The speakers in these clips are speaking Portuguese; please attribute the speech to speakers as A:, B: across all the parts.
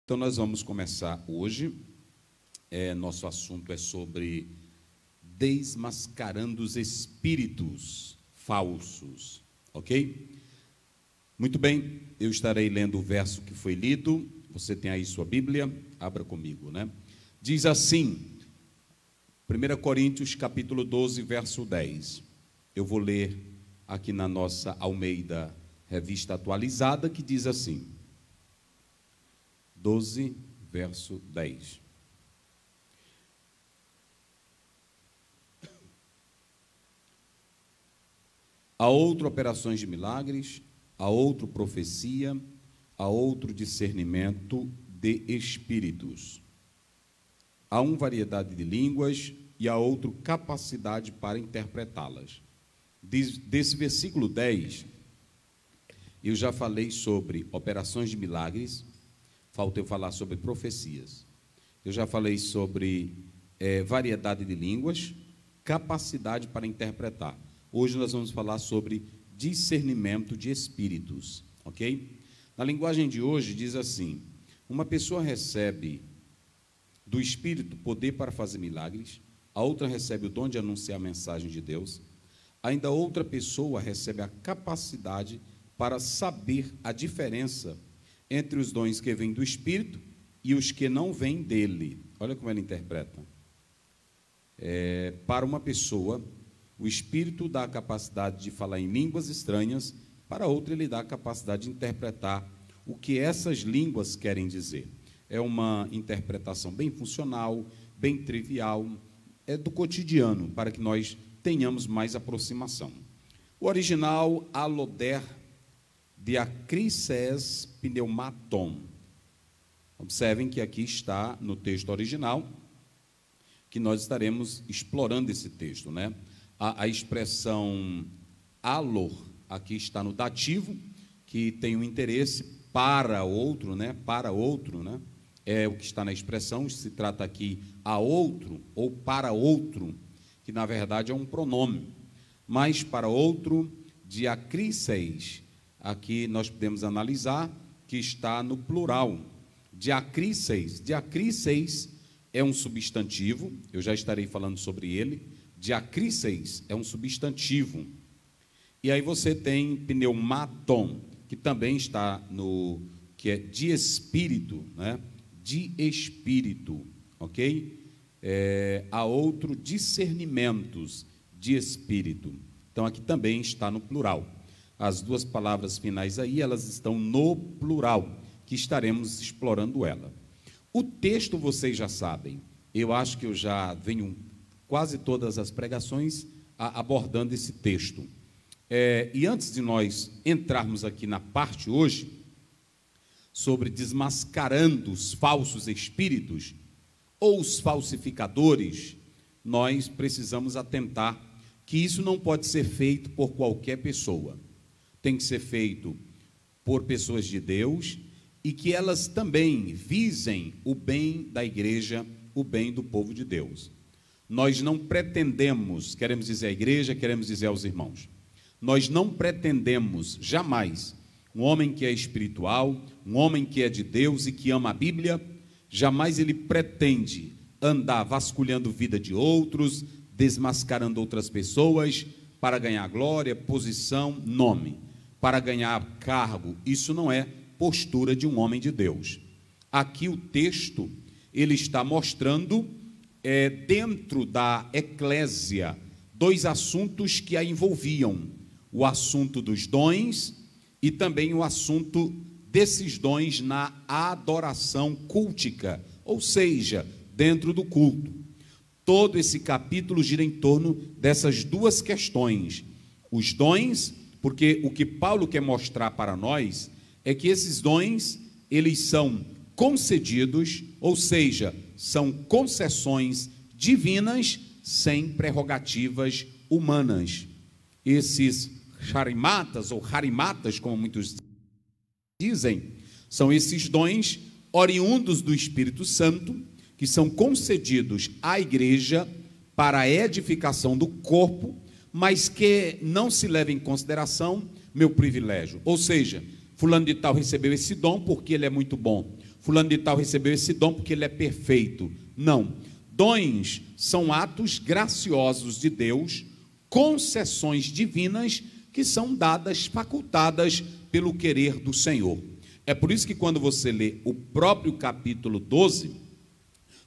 A: Então, nós vamos começar hoje. Nosso assunto é sobre desmascarando os espíritos falsos, ok? Muito bem, eu estarei lendo o verso que foi lido. Você tem aí sua Bíblia? Abra comigo, né? Diz assim, 1 Coríntios, capítulo 12, verso 10. Eu vou ler aqui na nossa Almeida Revista Atualizada, que diz assim, 12, verso 10. Há outro operações de milagres, há outro profecia, há outro discernimento de espíritos. Há variedade de línguas e há outro capacidade para interpretá-las. Desse versículo 10, eu já falei sobre operações de milagres, falta eu falar sobre profecias. Eu já falei sobre variedade de línguas, capacidade para interpretar. Hoje nós vamos falar sobre discernimento de espíritos, ok? Na linguagem de hoje diz assim, uma pessoa recebe do Espírito poder para fazer milagres, a outra recebe o dom de anunciar a mensagem de Deus, ainda outra pessoa recebe a capacidade para saber a diferença entre os dons que vêm do Espírito e os que não vêm dele. Olha como ela interpreta. Para uma pessoa, o Espírito dá a capacidade de falar em línguas estranhas, para outra ele dá a capacidade de interpretar o que essas línguas querem dizer. É uma interpretação bem funcional, bem trivial, é do cotidiano, para que nós tenhamos mais aproximação. O original, aloder diacrises pneumaton. Observem que aqui está no texto original, que nós estaremos explorando esse texto, né? A expressão alor, aqui está no dativo, que tem um interesse para outro, né? Para outro, né? É o que está na expressão, se trata aqui a outro ou para outro, que na verdade é um pronome. Mas para outro, diacrises, aqui nós podemos analisar que está no plural. Diacrises é um substantivo, eu já estarei falando sobre ele. Diacrises é um substantivo. E aí você tem pneumaton, que também está no, que é de espírito, né? De espírito, ok? Há outro discernimentos de espírito. Então aqui também está no plural. As duas palavras finais aí, elas estão no plural, que estaremos explorando ela. O texto vocês já sabem. Eu acho que eu já venho quase todas as pregações abordando esse texto. E antes de nós entrarmos aqui na parte hoje, sobre desmascarando os falsos espíritos, ou os falsificadores, nós precisamos atentar que isso não pode ser feito por qualquer pessoa. Tem que ser feito por pessoas de Deus, e que elas também visem o bem da igreja, o bem do povo de Deus. Nós não pretendemos, queremos dizer à igreja, queremos dizer aos irmãos, nós não pretendemos jamais, um homem que é espiritual, um homem que é de Deus e que ama a Bíblia, jamais ele pretende andar vasculhando vida de outros, desmascarando outras pessoas, para ganhar glória, posição, nome, para ganhar cargo. Isso não é postura de um homem de Deus. Aqui o texto, ele está mostrando dentro da eclésia, dois assuntos que a envolviam, o assunto dos dons e também o assunto desses dons na adoração cultica, ou seja, dentro do culto. Todo esse capítulo gira em torno dessas duas questões, os dons, porque o que Paulo quer mostrar para nós é que esses dons, eles são concedidos, ou seja, são concessões divinas sem prerrogativas humanas. Esses charimatas ou harimatas, como muitos dizem, são esses dons oriundos do Espírito Santo, que são concedidos à igreja para a edificação do corpo, mas que não se leva em consideração meu privilégio. Ou seja, fulano de tal recebeu esse dom porque ele é muito bom. fulano de tal recebeu esse dom porque ele é perfeito. Não. Dons são atos graciosos de Deus, concessões divinas que são dadas, facultadas pelo querer do Senhor. É por isso que quando você lê o próprio capítulo 12,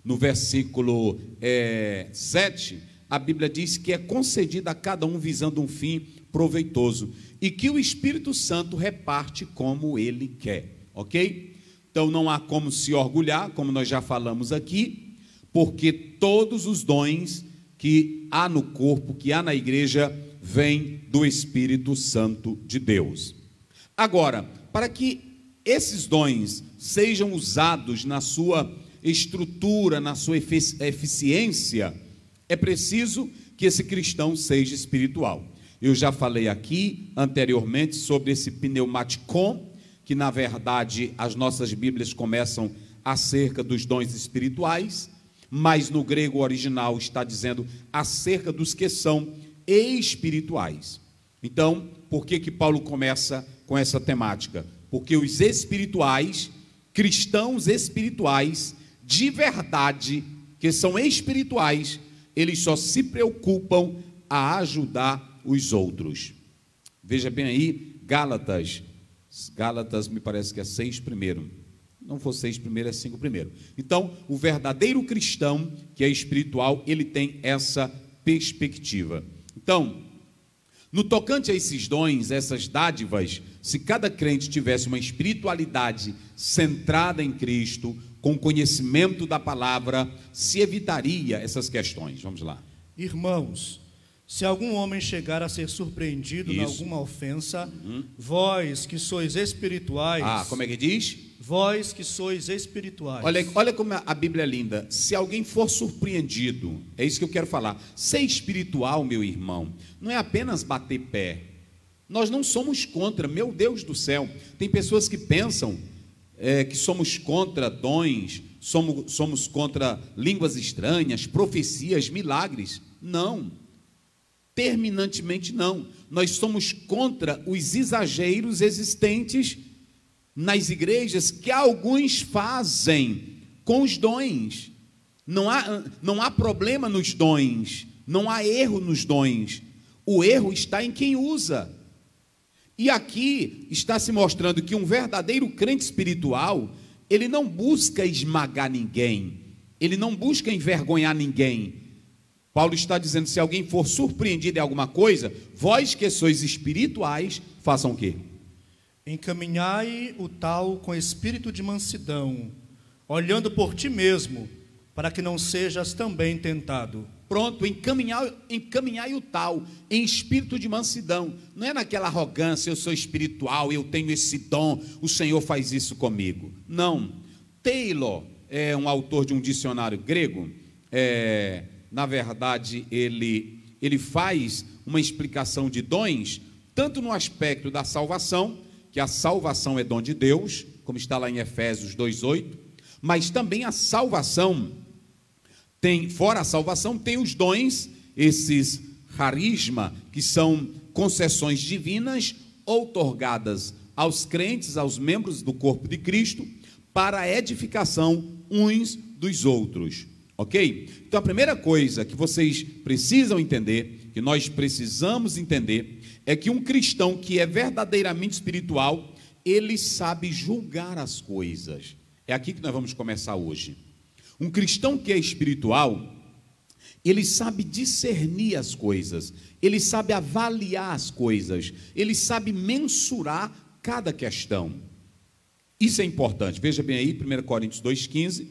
A: no versículo 7, a Bíblia diz que é concedida a cada um visando um fim proveitoso e que o Espírito Santo reparte como ele quer, ok? Então não há como se orgulhar, como nós já falamos aqui, porque todos os dons que há no corpo, que há na igreja, vêm do Espírito Santo de Deus. Agora, para que esses dons sejam usados na sua estrutura, na sua eficiência, é preciso que esse cristão seja espiritual. Eu já falei aqui anteriormente sobre esse pneumaticon, que na verdade as nossas Bíblias começam acerca dos dons espirituais, mas no grego original está dizendo acerca dos que são espirituais. Então, por que Paulo começa com essa temática? Porque os espirituais, cristãos espirituais, de verdade, que são espirituais, eles só se preocupam a ajudar os outros. Veja bem aí, Gálatas me parece que é 6 primeiro. Não for 6 primeiro, é 5 primeiro. Então, o verdadeiro cristão, que é espiritual, ele tem essa perspectiva. Então, no tocante a esses dons, essas dádivas, se cada crente tivesse uma espiritualidade centrada em Cristo, com conhecimento da palavra, se evitaria essas questões. Vamos lá.
B: Irmãos, se algum homem chegar a ser surpreendido em alguma ofensa, vós que sois espirituais...
A: como é que diz?
B: Vós que sois espirituais.
A: Olha como a Bíblia é linda. Se alguém for surpreendido, é isso que eu quero falar. Ser espiritual, meu irmão, não é apenas bater pé. Nós não somos contra, meu Deus do céu. Tem pessoas que pensam que somos contra dons, somos contra línguas estranhas, profecias, milagres. Não. Terminantemente não. Nós somos contra os exageros existentes nas igrejas que alguns fazem com os dons. Não há problema nos dons, não há erro nos dons. O erro está em quem usa. E aqui está se mostrando que um verdadeiro crente espiritual, ele não busca esmagar ninguém, ele não busca envergonhar ninguém. Paulo está dizendo, se alguém for surpreendido em alguma coisa, vós que sois espirituais, façam o quê?
B: Encaminhai o tal com espírito de mansidão, olhando por ti mesmo, para que não sejas também tentado.
A: Pronto, encaminhai o tal, em espírito de mansidão. Não é naquela arrogância, eu sou espiritual, eu tenho esse dom, o Senhor faz isso comigo. Não. Taylor é um autor de um dicionário grego, na verdade, ele faz uma explicação de dons, tanto no aspecto da salvação, que a salvação é dom de Deus, como está lá em Efésios 2:8, mas também a salvação fora a salvação, tem os dons, esses carisma, que são concessões divinas outorgadas aos crentes, aos membros do corpo de Cristo, para a edificação uns dos outros, ok? Então a primeira coisa que vocês precisam entender, que nós precisamos entender, é que um cristão que é verdadeiramente espiritual, ele sabe julgar as coisas. É aqui que nós vamos começar hoje. Um cristão que é espiritual, ele sabe discernir as coisas, ele sabe avaliar as coisas, ele sabe mensurar cada questão. Isso é importante. Veja bem aí, 1 Coríntios 2,15,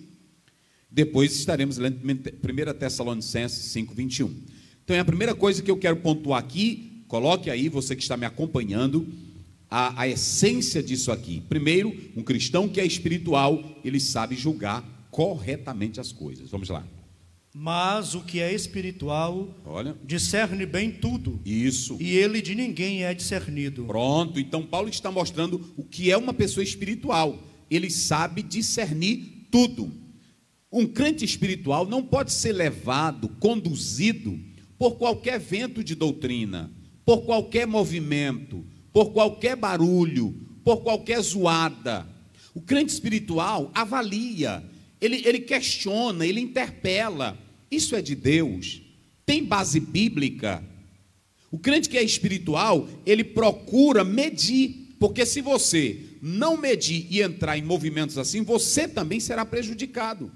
A: depois estaremos lendo 1 Tessalonicenses 5,21. Então é a primeira coisa que eu quero pontuar aqui, coloque aí, você que está me acompanhando, a essência disso aqui. Primeiro, um cristão que é espiritual, ele sabe julgar corretamente as coisas. Vamos lá.
B: Mas o que é espiritual, discerne bem tudo.
A: Isso.
B: E ele de ninguém é discernido.
A: Pronto, então Paulo está mostrando o que é uma pessoa espiritual. Ele sabe discernir tudo. Um crente espiritual não pode ser levado, conduzido por qualquer vento de doutrina, por qualquer movimento, por qualquer barulho, por qualquer zoada. O crente espiritual avalia, ele questiona, ele interpela. Isso é de Deus? Tem base bíblica? O crente que é espiritual, ele procura medir, porque se você não medir e entrar em movimentos assim, você também será prejudicado.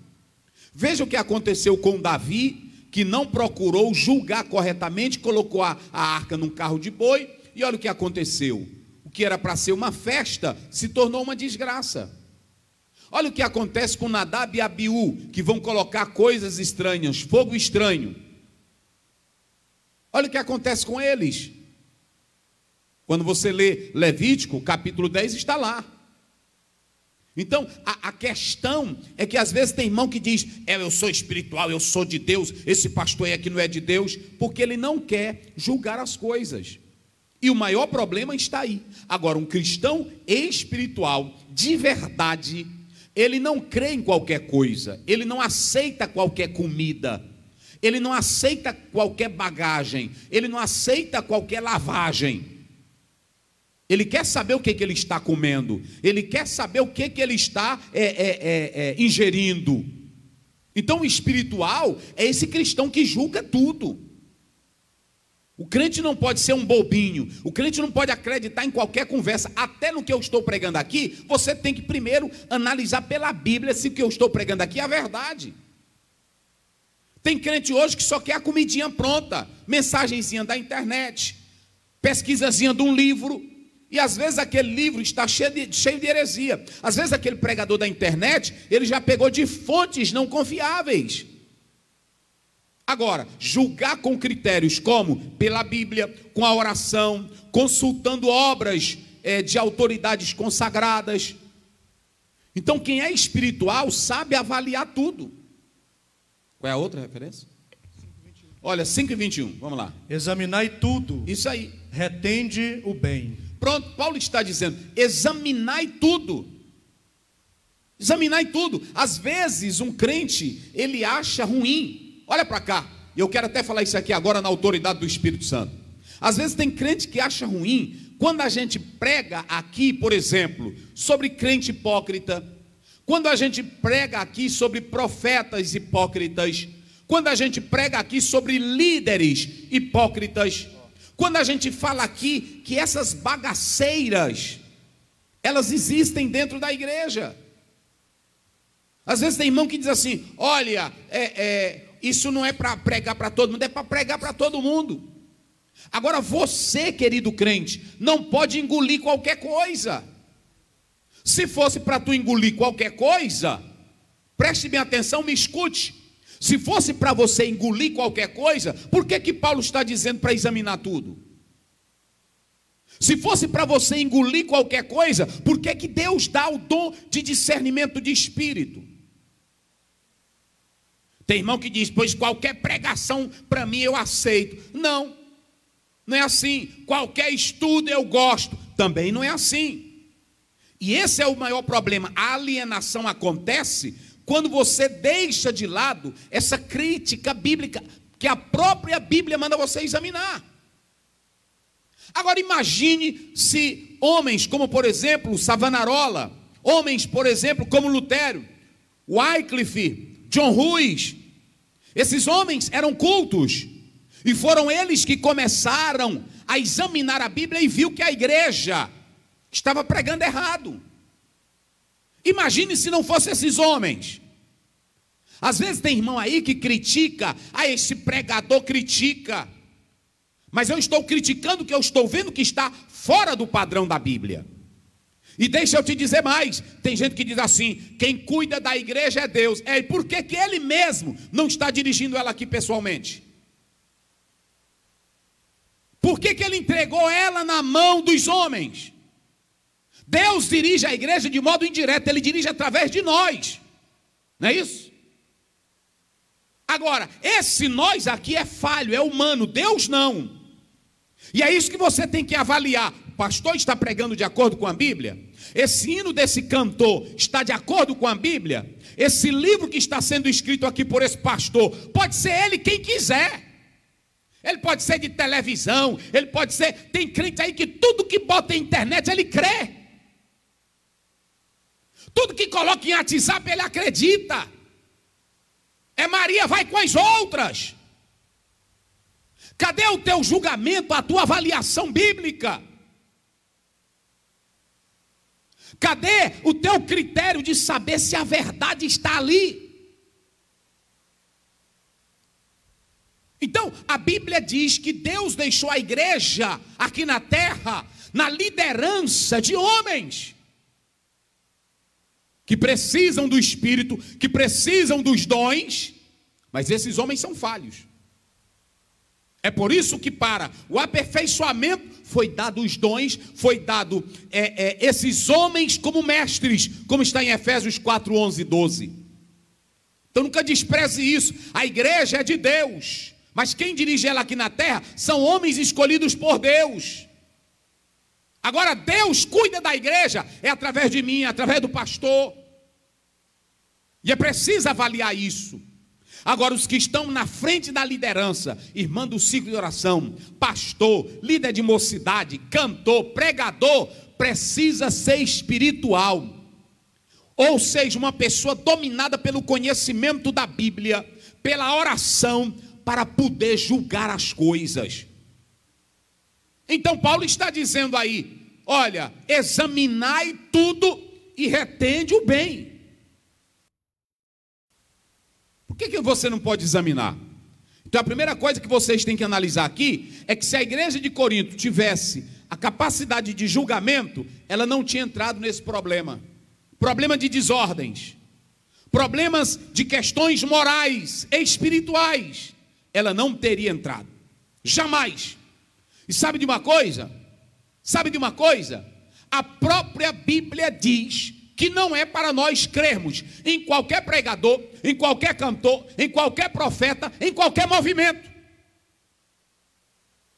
A: Veja o que aconteceu com Davi, que não procurou julgar corretamente, colocou a arca num carro de boi, e olha o que aconteceu. O que era para ser uma festa, se tornou uma desgraça. Olha o que acontece com Nadab e Abiú, que vão colocar coisas estranhas, fogo estranho. Olha o que acontece com eles. Quando você lê Levítico, capítulo 10, está lá. Então, a questão é que às vezes tem irmão que diz, eu sou espiritual, eu sou de Deus, esse pastor aí aqui não é de Deus, porque ele não quer julgar as coisas. E o maior problema está aí. Agora, um cristão espiritual, de verdade, ele não crê em qualquer coisa, ele não aceita qualquer comida, ele não aceita qualquer bagagem, ele não aceita qualquer lavagem. Ele quer saber o que ele está comendo, ele quer saber o que ele está ingerindo. Então o espiritual é esse cristão que julga tudo. O crente não pode ser um bobinho, o crente não pode acreditar em qualquer conversa. Até no que eu estou pregando aqui, você tem que primeiro analisar pela Bíblia se o que eu estou pregando aqui é a verdade. Tem crente hoje que só quer a comidinha pronta, mensagenzinha da internet, pesquisazinha de um livro, e às vezes aquele livro está cheio de heresia. Às vezes aquele pregador da internet, ele já pegou de fontes não confiáveis. Agora, julgar com critérios como pela Bíblia, com a oração, consultando obras de autoridades consagradas. Então quem é espiritual sabe avaliar tudo. Qual é a outra referência? 5:21. Olha, 5:21, vamos lá.
B: Examinai tudo.
A: Isso aí.
B: Retende o bem.
A: Pronto, Paulo está dizendo, examinai tudo. Examinai tudo. Às vezes um crente, ele acha ruim. Olha para cá, eu quero até falar isso aqui agora na autoridade do Espírito Santo. Às vezes tem crente que acha ruim, quando a gente prega aqui, por exemplo, sobre crente hipócrita, quando a gente prega aqui sobre profetas hipócritas, quando a gente prega aqui sobre líderes hipócritas, quando a gente fala aqui que essas bagaceiras, elas existem dentro da igreja. Às vezes tem irmão que diz assim, olha, isso não é para pregar para todo mundo, é para pregar para todo mundo. Agora você, querido crente, não pode engolir qualquer coisa. Se fosse para tu engolir qualquer coisa, preste bem atenção, me escute. Se fosse para você engolir qualquer coisa, por que Paulo está dizendo para examinar tudo? Se fosse para você engolir qualquer coisa, por que Deus dá o dom de discernimento de espírito? Tem irmão que diz, pois qualquer pregação para mim eu aceito. Não, não é assim. Qualquer estudo eu gosto. Também não é assim. E esse é o maior problema. A alienação acontece quando você deixa de lado essa crítica bíblica, que a própria Bíblia manda você examinar. Agora imagine se homens como, por exemplo, Savonarola, homens, por exemplo, como Lutero, Wycliffe, John Ruiz, esses homens eram cultos, e foram eles que começaram a examinar a Bíblia e viu que a igreja estava pregando errado. Imagine se não fossem esses homens. Às vezes tem irmão aí que critica, esse pregador critica, mas eu estou criticando que eu estou vendo que está fora do padrão da Bíblia. E deixa eu te dizer mais, tem gente que diz assim, quem cuida da igreja é Deus. E por que ele mesmo não está dirigindo ela aqui pessoalmente? Por que ele entregou ela na mão dos homens? Deus dirige a igreja de modo indireto, ele dirige através de nós. Não é isso? Agora, esse nós aqui é falho, é humano, Deus não. E é isso que você tem que avaliar. O pastor está pregando de acordo com a Bíblia? Esse hino desse cantor está de acordo com a Bíblia? Esse livro que está sendo escrito aqui por esse pastor, pode ser ele quem quiser. Ele pode ser de televisão, ele pode ser... Tem crente aí que tudo que bota na internet ele crê. Tudo que coloca em WhatsApp ele acredita. É Maria, vai com as outras. Cadê o teu julgamento, a tua avaliação bíblica? Cadê o teu critério de saber se a verdade está ali? Então, a Bíblia diz que Deus deixou a igreja aqui na terra na liderança de homens que precisam do Espírito, que precisam dos dons, mas esses homens são falhos. É por isso que para o aperfeiçoamento foi dado os dons, foi dado esses homens como mestres, como está em Efésios 4, 11 e 12. Então nunca despreze isso. A igreja é de Deus, mas quem dirige ela aqui na terra são homens escolhidos por Deus. Agora Deus cuida da igreja, é através de mim, é através do pastor. E é preciso avaliar isso. Agora, os que estão na frente da liderança, irmã do ciclo de oração, pastor, líder de mocidade, cantor, pregador, precisa ser espiritual. Ou seja, uma pessoa dominada pelo conhecimento da Bíblia, pela oração, para poder julgar as coisas. Então, Paulo está dizendo aí, olha, examinai tudo e retende o bem. Por que você não pode examinar? Então a primeira coisa que vocês têm que analisar aqui é que se a igreja de Corinto tivesse a capacidade de julgamento, ela não tinha entrado nesse problema. Problema de desordens, problemas de questões morais e espirituais, ela não teria entrado. Jamais. E sabe de uma coisa? Sabe de uma coisa? A própria Bíblia diz que não é para nós crermos em qualquer pregador, em qualquer cantor, em qualquer profeta, em qualquer movimento.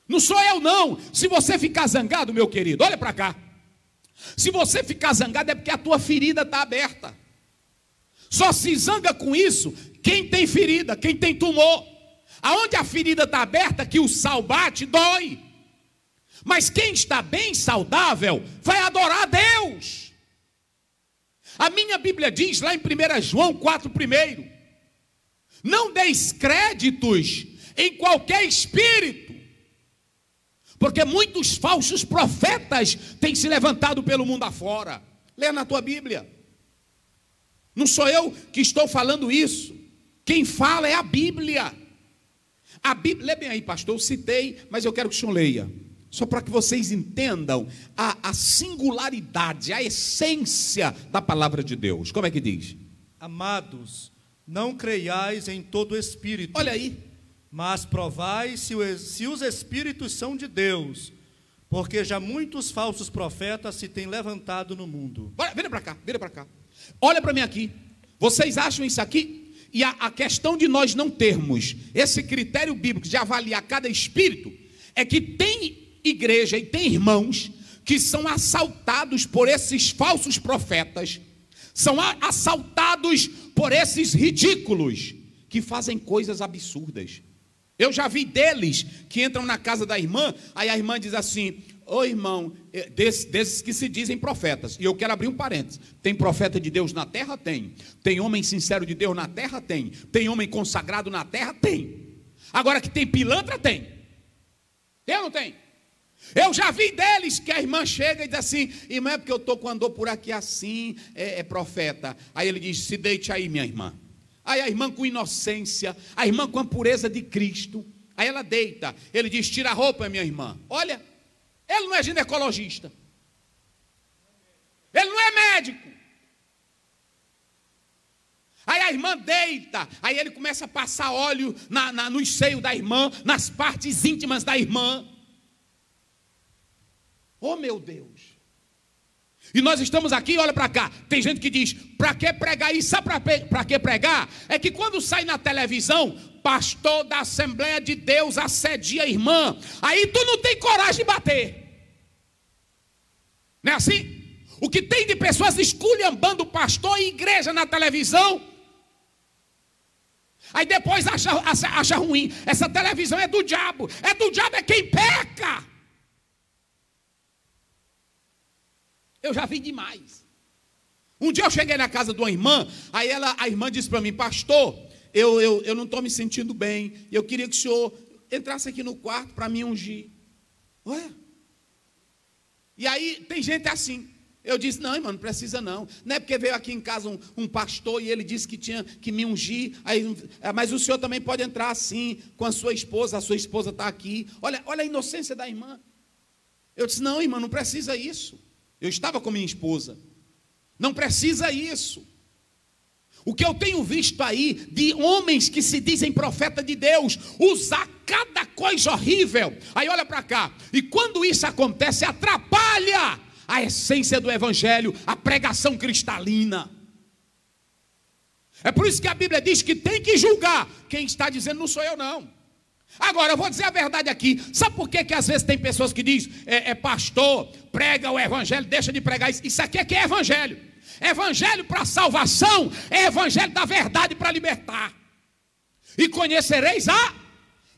A: Não sou eu não. Se você ficar zangado, meu querido, olha para cá. Se você ficar zangado é porque a tua ferida está aberta. Só se zanga com isso quem tem ferida, quem tem tumor. Aonde a ferida está aberta, que o sal bate, dói. Mas quem está bem, saudável, vai adorar a Deus. A minha Bíblia diz lá em 1 João 4:1, não deis créditos em qualquer espírito, porque muitos falsos profetas têm se levantado pelo mundo afora. Lê na tua Bíblia. Não sou eu que estou falando isso. Quem fala é a Bíblia. A Bíblia, lê bem aí, pastor, eu citei, mas eu quero que o senhor leia. Só para que vocês entendam a singularidade, a essência da palavra de Deus. Como é que diz?
B: Amados, não creiais em todo espírito.
A: Olha aí.
B: Mas provai se os espíritos são de Deus, porque já muitos falsos profetas se têm levantado no mundo.
A: Bora, vira para cá, vira para cá. Olha para mim aqui. Vocês acham isso aqui? E a questão de nós não termos esse critério bíblico de avaliar cada espírito, é que tem igreja e tem irmãos que são assaltados por esses falsos profetas, são assaltados por esses ridículos que fazem coisas absurdas. Eu já vi deles que entram na casa da irmã, aí a irmã diz assim: ô irmão, desses que se dizem profetas, e eu quero abrir um parênteses, tem profeta de Deus na terra? Tem homem sincero de Deus na terra? Tem homem consagrado na terra? Tem. Agora que tem pilantra? Tem. Eu não tenho. Eu já vi deles que a irmã chega e diz assim: irmã, é porque eu estou com andor por aqui assim, é profeta. Aí ele diz: se deite aí, minha irmã. Aí a irmã com inocência, a irmã com a pureza de Cristo, aí ela deita. Ele diz: tira a roupa, minha irmã. Olha, ele não é ginecologista, ele não é médico. Aí a irmã deita, aí ele começa a passar óleo nos seios da irmã, nas partes íntimas da irmã. Oh meu Deus. E nós estamos aqui, olha para cá. Tem gente que diz: para que pregar isso? Sabe para que pregar? É que quando sai na televisão, pastor da Assembleia de Deus assedia a irmã, aí tu não tem coragem de bater. Não é assim? O que tem de pessoas esculhambando pastor e igreja na televisão, aí depois acha ruim. Essa televisão é do diabo. É do diabo, é quem peca. Eu já vi demais. Um dia eu cheguei na casa de uma irmã, aí a irmã disse para mim: pastor, eu não estou me sentindo bem, eu queria que o senhor entrasse aqui no quarto para me ungir. Ué? E aí tem gente assim. Eu disse: não, irmão, não precisa não. Não é porque veio aqui em casa um pastor e ele disse que tinha que me ungir, mas o senhor também pode entrar assim, com a sua esposa está aqui. Olha a inocência da irmã. Eu disse: não, irmã, não precisa isso. Eu estava com minha esposa. Não precisa isso. O que eu tenho visto aí de homens que se dizem profeta de Deus, usar cada coisa horrível. Aí olha para cá. E quando isso acontece, atrapalha a essência do evangelho, a pregação cristalina. É por isso que a Bíblia diz que tem que julgar. Quem está dizendo não sou eu não. Agora eu vou dizer a verdade aqui. Sabe por que às vezes tem pessoas que dizem: pastor, prega o evangelho, deixa de pregar isso. Isso aqui é que é evangelho. Evangelho para salvação é evangelho da verdade para libertar. E conhecereis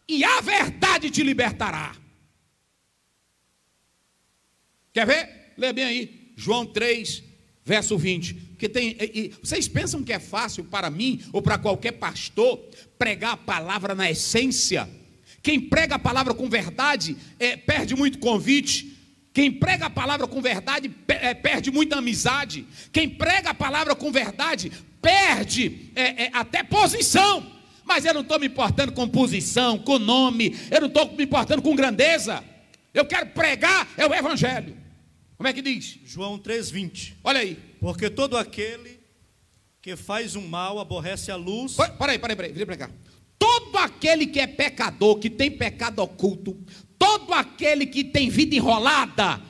A: e a verdade te libertará. Quer ver? Lê bem aí, João 3, verso 20. Porque vocês pensam que é fácil para mim ou para qualquer pastor pregar a palavra na essência? Quem prega a palavra com verdade perde muito convite. Quem prega a palavra com verdade perde muita amizade. Quem prega a palavra com verdade perde até posição. Mas eu não estou me importando com posição, com nome. Eu não estou me importando com grandeza. Eu quero pregar o evangelho. Como é que diz?
B: João 3,20.
A: Olha aí.
B: Porque todo aquele que faz um mal aborrece a luz.
A: Peraí, vem para cá. Todo aquele que é pecador, que tem pecado oculto, todo aquele que tem vida enrolada,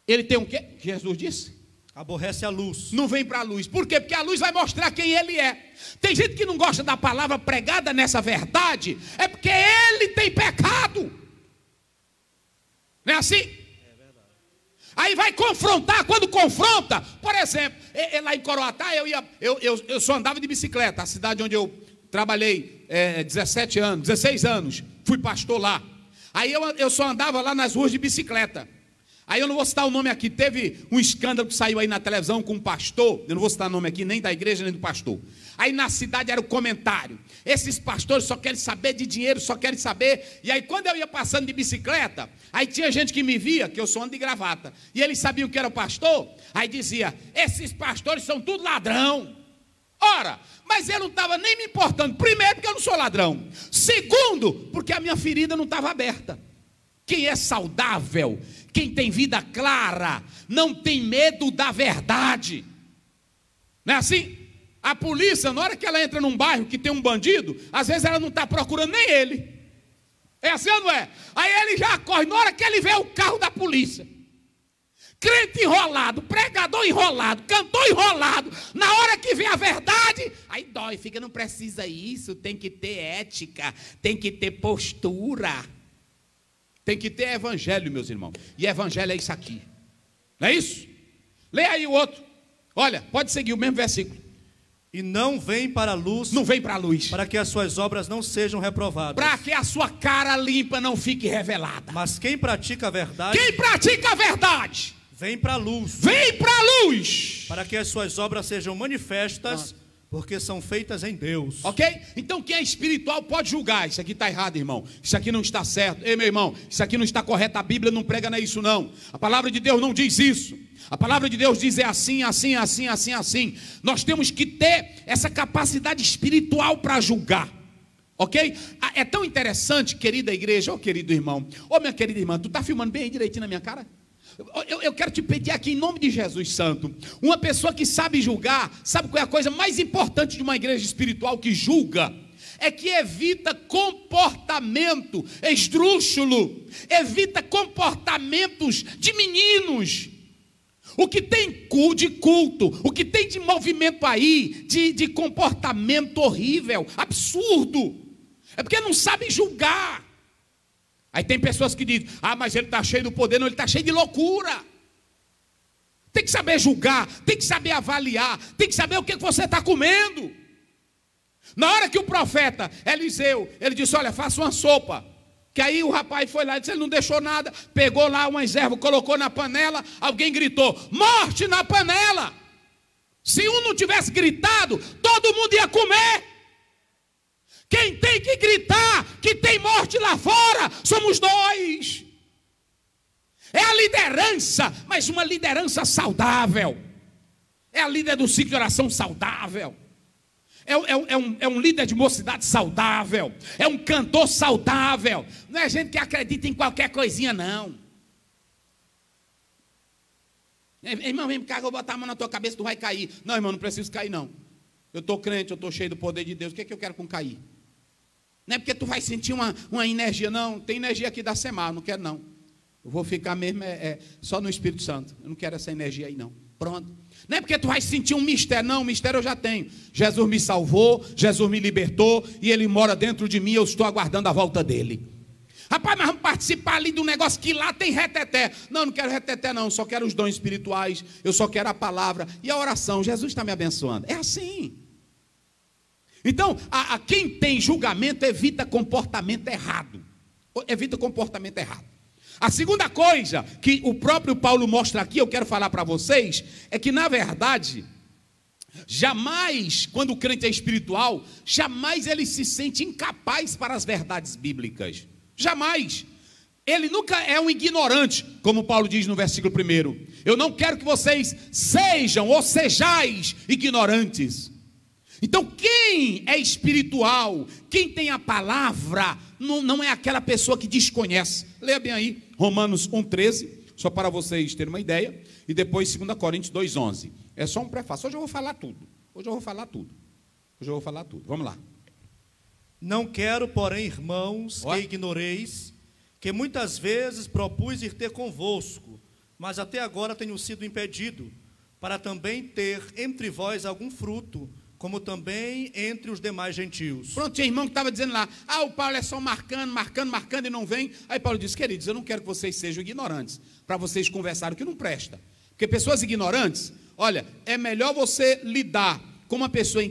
A: ele tem o quê? Que Jesus disse?
B: Aborrece a luz.
A: Não vem para a luz. Por quê? Porque a luz vai mostrar quem ele é. Tem gente que não gosta da palavra pregada nessa verdade, é porque ele tem pecado. Não é assim? Aí vai confrontar. Quando confronta, por exemplo, lá em Coroatá, eu só andava de bicicleta. A cidade onde eu trabalhei 16 anos, fui pastor lá. Aí eu só andava lá nas ruas de bicicleta. Aí eu não vou citar o nome aqui. Teve um escândalo que saiu aí na televisão com um pastor. Eu não vou citar o nome aqui, nem da igreja, nem do pastor. Aí na cidade era o comentário: esses pastores só querem saber de dinheiro, só querem saber. E aí quando eu ia passando de bicicleta, aí tinha gente que me via, que eu só ando de gravata, e eles sabiam que era o pastor. Aí dizia: esses pastores são tudo ladrão. Ora, mas eu não estava nem me importando. Primeiro, porque eu não sou ladrão. Segundo, porque a minha ferida não estava aberta. Quem é saudável, quem tem vida clara, não tem medo da verdade. Não é assim? A polícia, na hora que ela entra num bairro que tem um bandido, às vezes ela não está procurando nem ele. É assim ou não é? Aí ele já corre, na hora que ele vê o carro da polícia. Crente enrolado, pregador enrolado, cantor enrolado. Na hora que vê a verdade, aí dói, fica: não precisa isso, tem que ter ética, tem que ter postura. Tem que ter evangelho, meus irmãos. E evangelho é isso aqui. Não é isso? Leia aí o outro. Olha, pode seguir o mesmo versículo.
B: E não vem para a luz.
A: Não vem para a luz.
B: Para que as suas obras não sejam reprovadas.
A: Para que a sua cara limpa não fique revelada.
B: Mas quem pratica a verdade.
A: Quem pratica a verdade.
B: Vem para a luz.
A: Vem para a luz.
B: Para que as suas obras sejam manifestas. Porque são feitas em Deus.
A: Ok? Então quem é espiritual pode julgar. Isso aqui está errado, irmão. Isso aqui não está certo. Ei, meu irmão, isso aqui não está correto. A Bíblia não prega não é isso não. A palavra de Deus não diz isso. A palavra de Deus diz assim, assim, assim, assim, assim. Nós temos que ter essa capacidade espiritual para julgar. Ok? É tão interessante, querida igreja, querido irmão. Minha querida irmã, tu está filmando bem aí direitinho na minha cara? Eu quero te pedir aqui em nome de Jesus Santo, uma pessoa que sabe julgar. Sabe qual é a coisa mais importante de uma igreja espiritual que julga? É que evita comportamento esdrúxulo, evita comportamentos de meninos. O que tem de culto, o que tem de movimento aí, de comportamento horrível, absurdo, é porque não sabe julgar. Aí tem pessoas que dizem: mas ele está cheio do poder. Não, ele está cheio de loucura. Tem que saber julgar, tem que saber avaliar, tem que saber o que você está comendo. Na hora que o profeta Eliseu, ele disse: olha, faça uma sopa. Que aí o rapaz foi lá e disse: ele não deixou nada, pegou lá umas ervas, colocou na panela. Alguém gritou: morte na panela. Se um não tivesse gritado, todo mundo ia comer. Quem tem que gritar que tem morte lá fora somos nós. É a liderança, mas uma liderança saudável. É a líder do ciclo de oração saudável. É um líder de mocidade saudável. É um cantor saudável. Não é gente que acredita em qualquer coisinha, não. Irmão, vem cá, eu vou botar a mão na tua cabeça, tu vai cair. Não, irmão, não preciso cair, não. Eu estou crente, eu estou cheio do poder de Deus. O que é que eu quero com cair? Não é porque tu vai sentir uma energia, não. Tem energia aqui da Semar, não quero, não. Eu vou ficar mesmo só no Espírito Santo. Eu não quero essa energia aí, não. Pronto. Não é porque tu vai sentir um mistério, não. Mistério eu já tenho. Jesus me salvou, Jesus me libertou e Ele mora dentro de mim. Eu estou aguardando a volta dele. Rapaz, mas vamos participar ali de um negócio que lá tem reteté. Não, não quero reteté, não. Só quero os dons espirituais. Eu só quero a palavra e a oração. Jesus está me abençoando. É assim. Então, quem tem julgamento evita comportamento errado. Evita comportamento errado. A segunda coisa que o próprio Paulo mostra aqui, eu quero falar para vocês, é que na verdade, jamais, quando o crente é espiritual, jamais ele se sente incapaz para as verdades bíblicas. Jamais. Ele nunca é um ignorante, como Paulo diz no versículo 1. Eu não quero que vocês sejam ou sejais ignorantes. Então, quem é espiritual, quem tem a palavra, não é aquela pessoa que desconhece. Leia bem aí, Romanos 1,13, só para vocês terem uma ideia, e depois 2 Coríntios 2,11. É só um prefácio. Hoje eu vou falar tudo. Vamos lá.
B: Não quero, porém, irmãos, que ignoreis, que muitas vezes propus ir ter convosco, mas até agora tenho sido impedido, para também ter entre vós algum fruto, como também entre os demais gentios.
A: Pronto, tinha irmão que estava dizendo lá, o Paulo é só marcando e não vem. Aí Paulo disse, queridos, eu não quero que vocês sejam ignorantes, para vocês conversarem o que não presta. Porque pessoas ignorantes, olha, é melhor você lidar com uma pessoa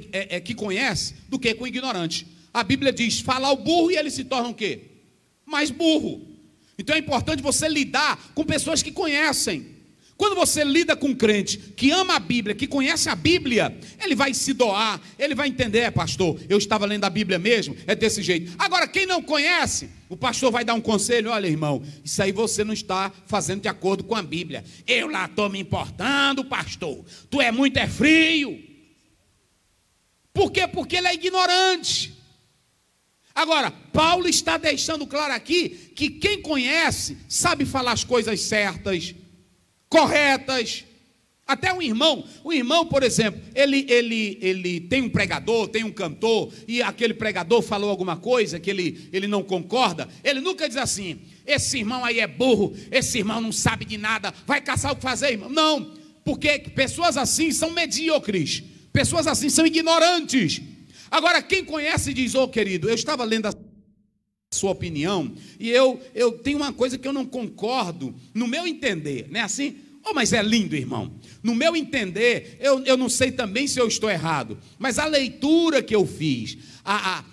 A: que conhece, do que com um ignorante. A Bíblia diz, fala ao burro e ele se torna o quê? Mais burro. Então é importante você lidar com pessoas que conhecem. Quando você lida com um crente que ama a Bíblia, que conhece a Bíblia, ele vai se doar, ele vai entender, pastor, eu estava lendo a Bíblia mesmo, é desse jeito. Agora, quem não conhece, o pastor vai dar um conselho, olha irmão, isso aí você não está fazendo de acordo com a Bíblia. Eu lá estou me importando, pastor, tu é muito frio. Por quê? Porque ele é ignorante. Agora, Paulo está deixando claro aqui, que quem conhece, sabe falar as coisas certas, corretas. Até um irmão, por exemplo, ele tem um pregador, tem um cantor, e aquele pregador falou alguma coisa que ele não concorda, ele nunca diz assim, esse irmão aí é burro, esse irmão não sabe de nada, vai caçar o que fazer, irmão. Não, porque pessoas assim são medíocres, pessoas assim são ignorantes. Agora, quem conhece diz, querido, eu estava lendo a sua opinião, e eu tenho uma coisa que eu não concordo, no meu entender, não é assim? Mas é lindo, irmão. No meu entender, eu não sei também se eu estou errado, mas a leitura que eu fiz,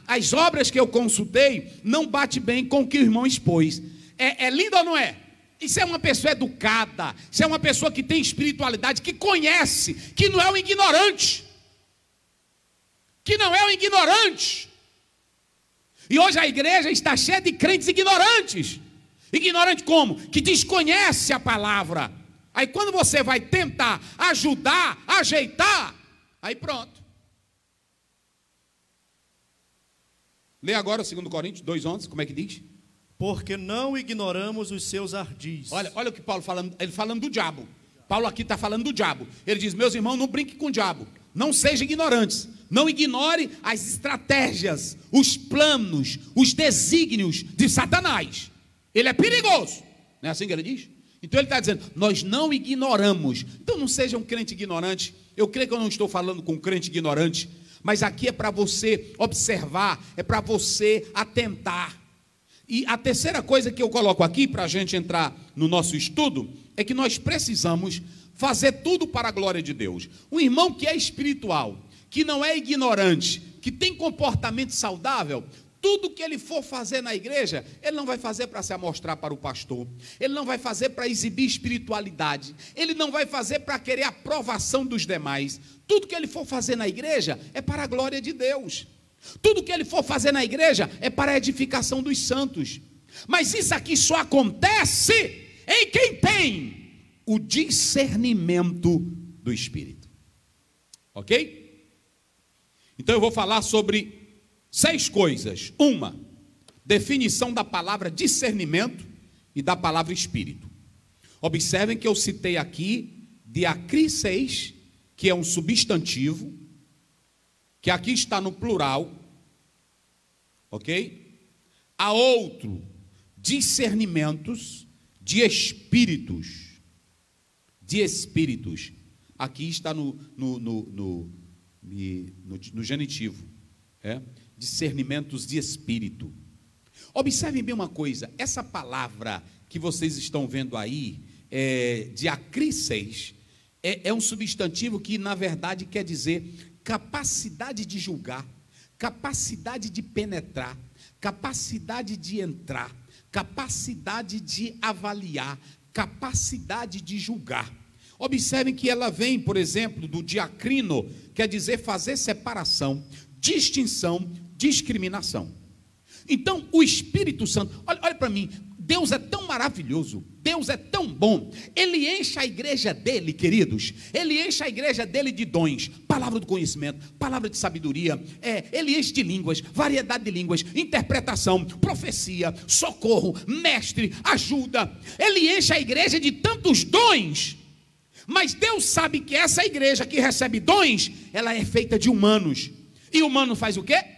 A: as obras que eu consultei, não bate bem com o que o irmão expôs. É lindo ou não é? Isso é uma pessoa educada, isso é uma pessoa que tem espiritualidade, que conhece, que não é um ignorante. E hoje a igreja está cheia de crentes ignorantes. Ignorante como? Que desconhece a palavra. Aí quando você vai tentar ajudar, ajeitar, aí pronto. Lê agora 2 Coríntios 2,11, como é que diz?
B: Porque não ignoramos os seus ardis.
A: Olha o que Paulo falando, ele falando do diabo. Paulo aqui está falando do diabo. Ele diz, meus irmãos, não brinquem com o diabo. Não sejam ignorantes. Não ignore as estratégias, os planos, os desígnios de Satanás. Ele é perigoso. Não é assim que ele diz? Então ele está dizendo, nós não ignoramos. Então não seja um crente ignorante. Eu creio que eu não estou falando com um crente ignorante, mas aqui é para você observar, é para você atentar. E a terceira coisa que eu coloco aqui, para a gente entrar no nosso estudo, é que nós precisamos fazer tudo para a glória de Deus. Um irmão que é espiritual, que não é ignorante, que tem comportamento saudável, tudo que ele for fazer na igreja, ele não vai fazer para se amostrar para o pastor, ele não vai fazer para exibir espiritualidade, ele não vai fazer para querer a aprovação dos demais. Tudo que ele for fazer na igreja é para a glória de Deus. Tudo que ele for fazer na igreja é para a edificação dos santos. Mas isso aqui só acontece em quem tem o discernimento do Espírito. Ok? Então eu vou falar sobre 6 coisas. Uma, definição da palavra discernimento e da palavra espírito. Observem que eu citei aqui diakriseis, que é um substantivo, que aqui está no plural, ok? Há outro, discernimentos de espíritos, aqui está no genitivo, discernimentos de espírito. Observem bem uma coisa, essa palavra que vocês estão vendo aí, diakriseis, é um substantivo que na verdade quer dizer capacidade de julgar, capacidade de penetrar, capacidade de entrar, capacidade de avaliar, capacidade de julgar. Observem que ela vem, por exemplo, do diacrino, quer dizer fazer separação, distinção, discriminação. Então, o Espírito Santo, olha para mim, Deus é tão maravilhoso, Deus é tão bom, Ele enche a igreja dele, queridos, Ele enche a igreja dele de dons, palavra do conhecimento, palavra de sabedoria, Ele enche de línguas, variedade de línguas, interpretação, profecia, socorro, mestre, ajuda, Ele enche a igreja de tantos dons, mas Deus sabe que essa igreja que recebe dons, ela é feita de humanos, e o humano faz o quê?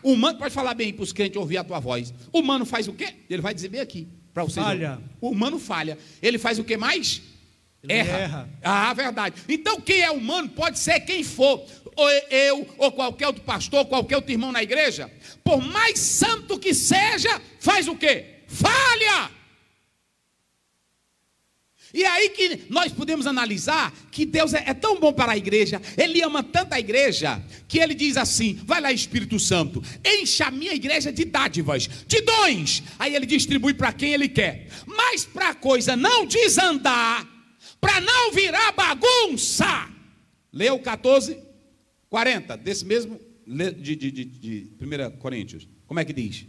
A: O humano, pode falar bem para os crentes ouvir a tua voz. O humano faz o quê? Ele vai dizer bem aqui para vocês.
B: Falha.
A: O humano falha. Ele faz o que mais?
B: Ele erra.
A: Verdade. Então quem é humano pode ser quem for, ou eu, ou qualquer outro pastor, qualquer outro irmão na igreja. Por mais santo que seja, faz o quê? Falha. E aí que nós podemos analisar que Deus é tão bom para a igreja, Ele ama tanto a igreja, que Ele diz assim, vai lá Espírito Santo, enche a minha igreja de dádivas, de dons, aí Ele distribui para quem Ele quer, mas para a coisa não desandar, para não virar bagunça, lê o 14:40, desse mesmo, de 1 Coríntios, como é que diz?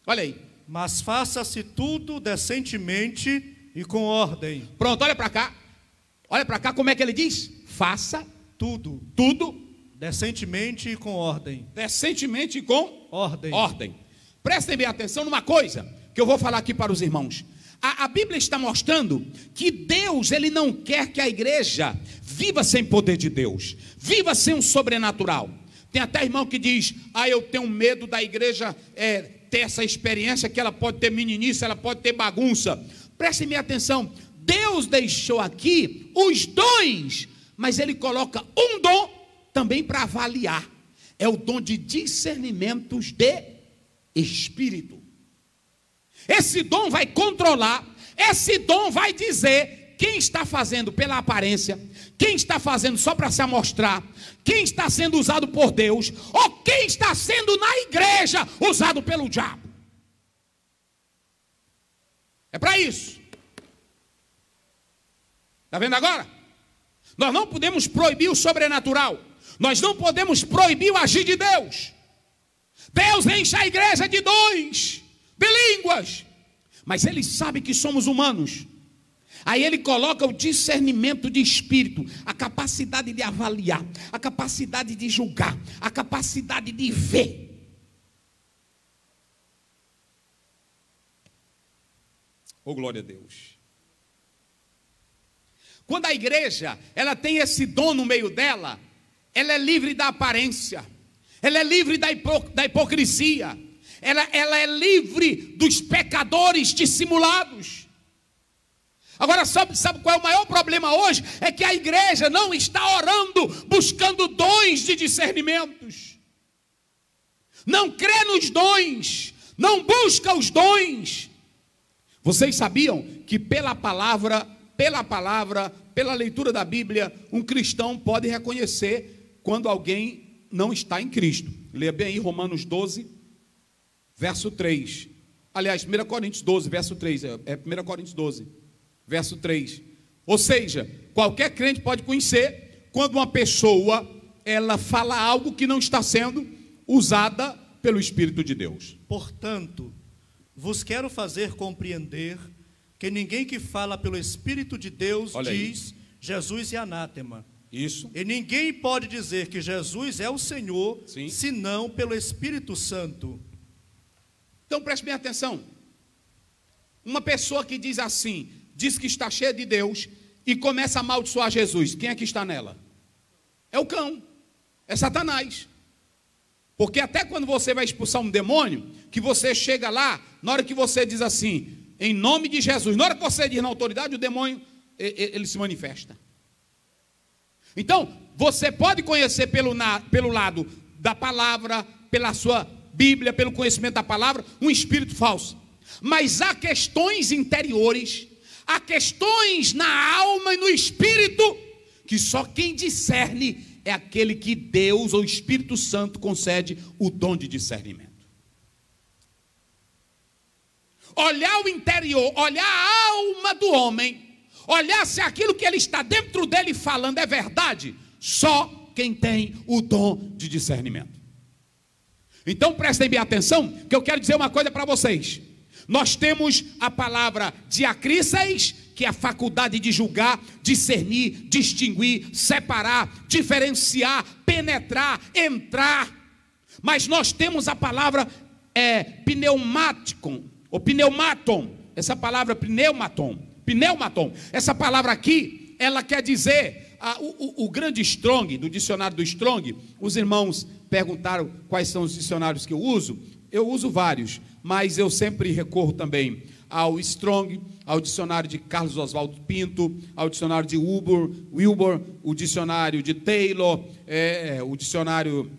A: Olha aí.
B: Mas faça-se tudo decentemente e com ordem.
A: Pronto, olha para cá. Olha para cá como é que ele diz? Faça
B: tudo decentemente e com ordem.
A: Decentemente e com
B: ordem.
A: Prestem bem atenção numa coisa que eu vou falar aqui para os irmãos. A Bíblia está mostrando que Deus, Ele não quer que a igreja viva sem poder de Deus, viva sem um sobrenatural. Tem até irmão que diz, eu tenho medo da igreja ter essa experiência, que ela pode ter meninice, ela pode ter bagunça. Prestem bem atenção, Deus deixou aqui os dons, mas Ele coloca um dom também para avaliar, é o dom de discernimentos de espírito. Esse dom vai controlar, esse dom vai dizer quem está fazendo pela aparência, quem está fazendo só para se amostrar, quem está sendo usado por Deus, ou quem está sendo na igreja usado pelo diabo. É para isso. Está vendo agora? Nós não podemos proibir o sobrenatural. Nós não podemos proibir o agir de Deus. Deus enche a igreja de dons, de línguas. Mas Ele sabe que somos humanos. Aí Ele coloca o discernimento de espírito, a capacidade de avaliar, a capacidade de julgar, a capacidade de ver. Oh, glória a Deus. Quando a igreja, ela tem esse dom no meio dela, ela é livre da aparência, ela é livre da hipocrisia, ela é livre dos pecadores dissimulados. Agora, sabe qual é o maior problema hoje? É que a igreja não está orando, buscando dons de discernimentos. Não crê nos dons, não busca os dons. Vocês sabiam que pela leitura da Bíblia, um cristão pode reconhecer quando alguém não está em Cristo. Leia bem aí Romanos 12, verso 3. Aliás, 1 Coríntios 12, verso 3. É 1 Coríntios 12, verso 3. Ou seja, qualquer crente pode conhecer quando uma pessoa, ela fala algo que não está sendo usada pelo Espírito de Deus.
B: Portanto, vos quero fazer compreender que ninguém que fala pelo Espírito de Deus diz Jesus é anátema.
A: Isso.
B: E ninguém pode dizer que Jesus é o Senhor,
A: sim,
B: senão pelo Espírito Santo.
A: Então preste bem atenção. Uma pessoa que diz assim, diz que está cheia de Deus e começa a amaldiçoar Jesus, quem é que está nela? É o cão, é Satanás. Porque até quando você vai expulsar um demônio, que você chega lá, na hora que você diz assim, em nome de Jesus, na hora que você diz na autoridade, o demônio, ele se manifesta. Então, você pode conhecer pelo lado da palavra, pela sua Bíblia, pelo conhecimento da palavra, um espírito falso. Mas há questões interiores, há questões na alma e no espírito, que só quem discerne é aquele que Deus ou o Espírito Santo concede o dom de discernimento. Olhar o interior, olhar a alma do homem, olhar se aquilo que ele está dentro dele falando é verdade, só quem tem o dom de discernimento. Então prestem bem atenção, que eu quero dizer uma coisa para vocês. Nós temos a palavra diacríseis, que é a faculdade de julgar, discernir, distinguir, separar, diferenciar, penetrar, entrar. Mas nós temos a palavra pneumáticon, ou pneumaton. Essa palavra pneumaton, essa palavra aqui, ela quer dizer, o grande Strong, do dicionário do Strong, os irmãos perguntaram quais são os dicionários que eu uso vários, mas eu sempre recorro também ao Strong, ao dicionário de Carlos Oswaldo Pinto, ao dicionário de Wilbur, o dicionário de Taylor, o dicionário,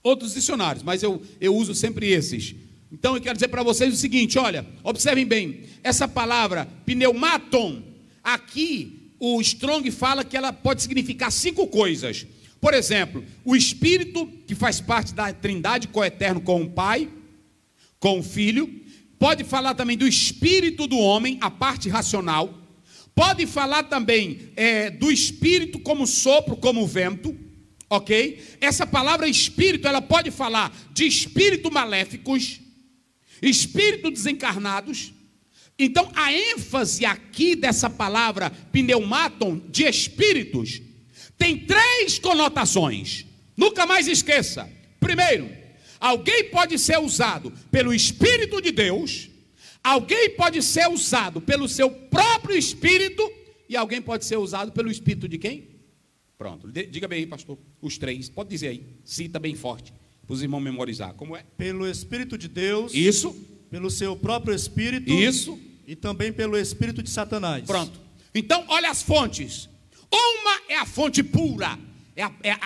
A: outros dicionários, mas eu uso sempre esses. Então eu quero dizer para vocês o seguinte, olha, observem bem, essa palavra pneumaton, aqui o Strong fala que ela pode significar 5 coisas. Por exemplo, o Espírito, que faz parte da Trindade coeterno com o Pai, com o Filho. Pode falar também do espírito do homem, a parte racional. Pode falar também do espírito como sopro, como vento. Ok? Essa palavra espírito, ela pode falar de espírito maléficos, espírito desencarnados. Então, a ênfase aqui dessa palavra pneumaton, de espíritos, tem 3 conotações. Nunca mais esqueça. Primeiro, alguém pode ser usado pelo Espírito de Deus, alguém pode ser usado pelo seu próprio Espírito, e alguém pode ser usado pelo Espírito de quem? Pronto, diga bem aí, pastor, os 3, pode dizer aí, cita bem forte, para os irmãos memorizar, como é?
B: Pelo Espírito de Deus.
A: Isso.
B: Pelo seu próprio Espírito.
A: Isso.
B: E também pelo Espírito de Satanás.
A: Pronto, então olha as fontes. Uma é a fonte pura,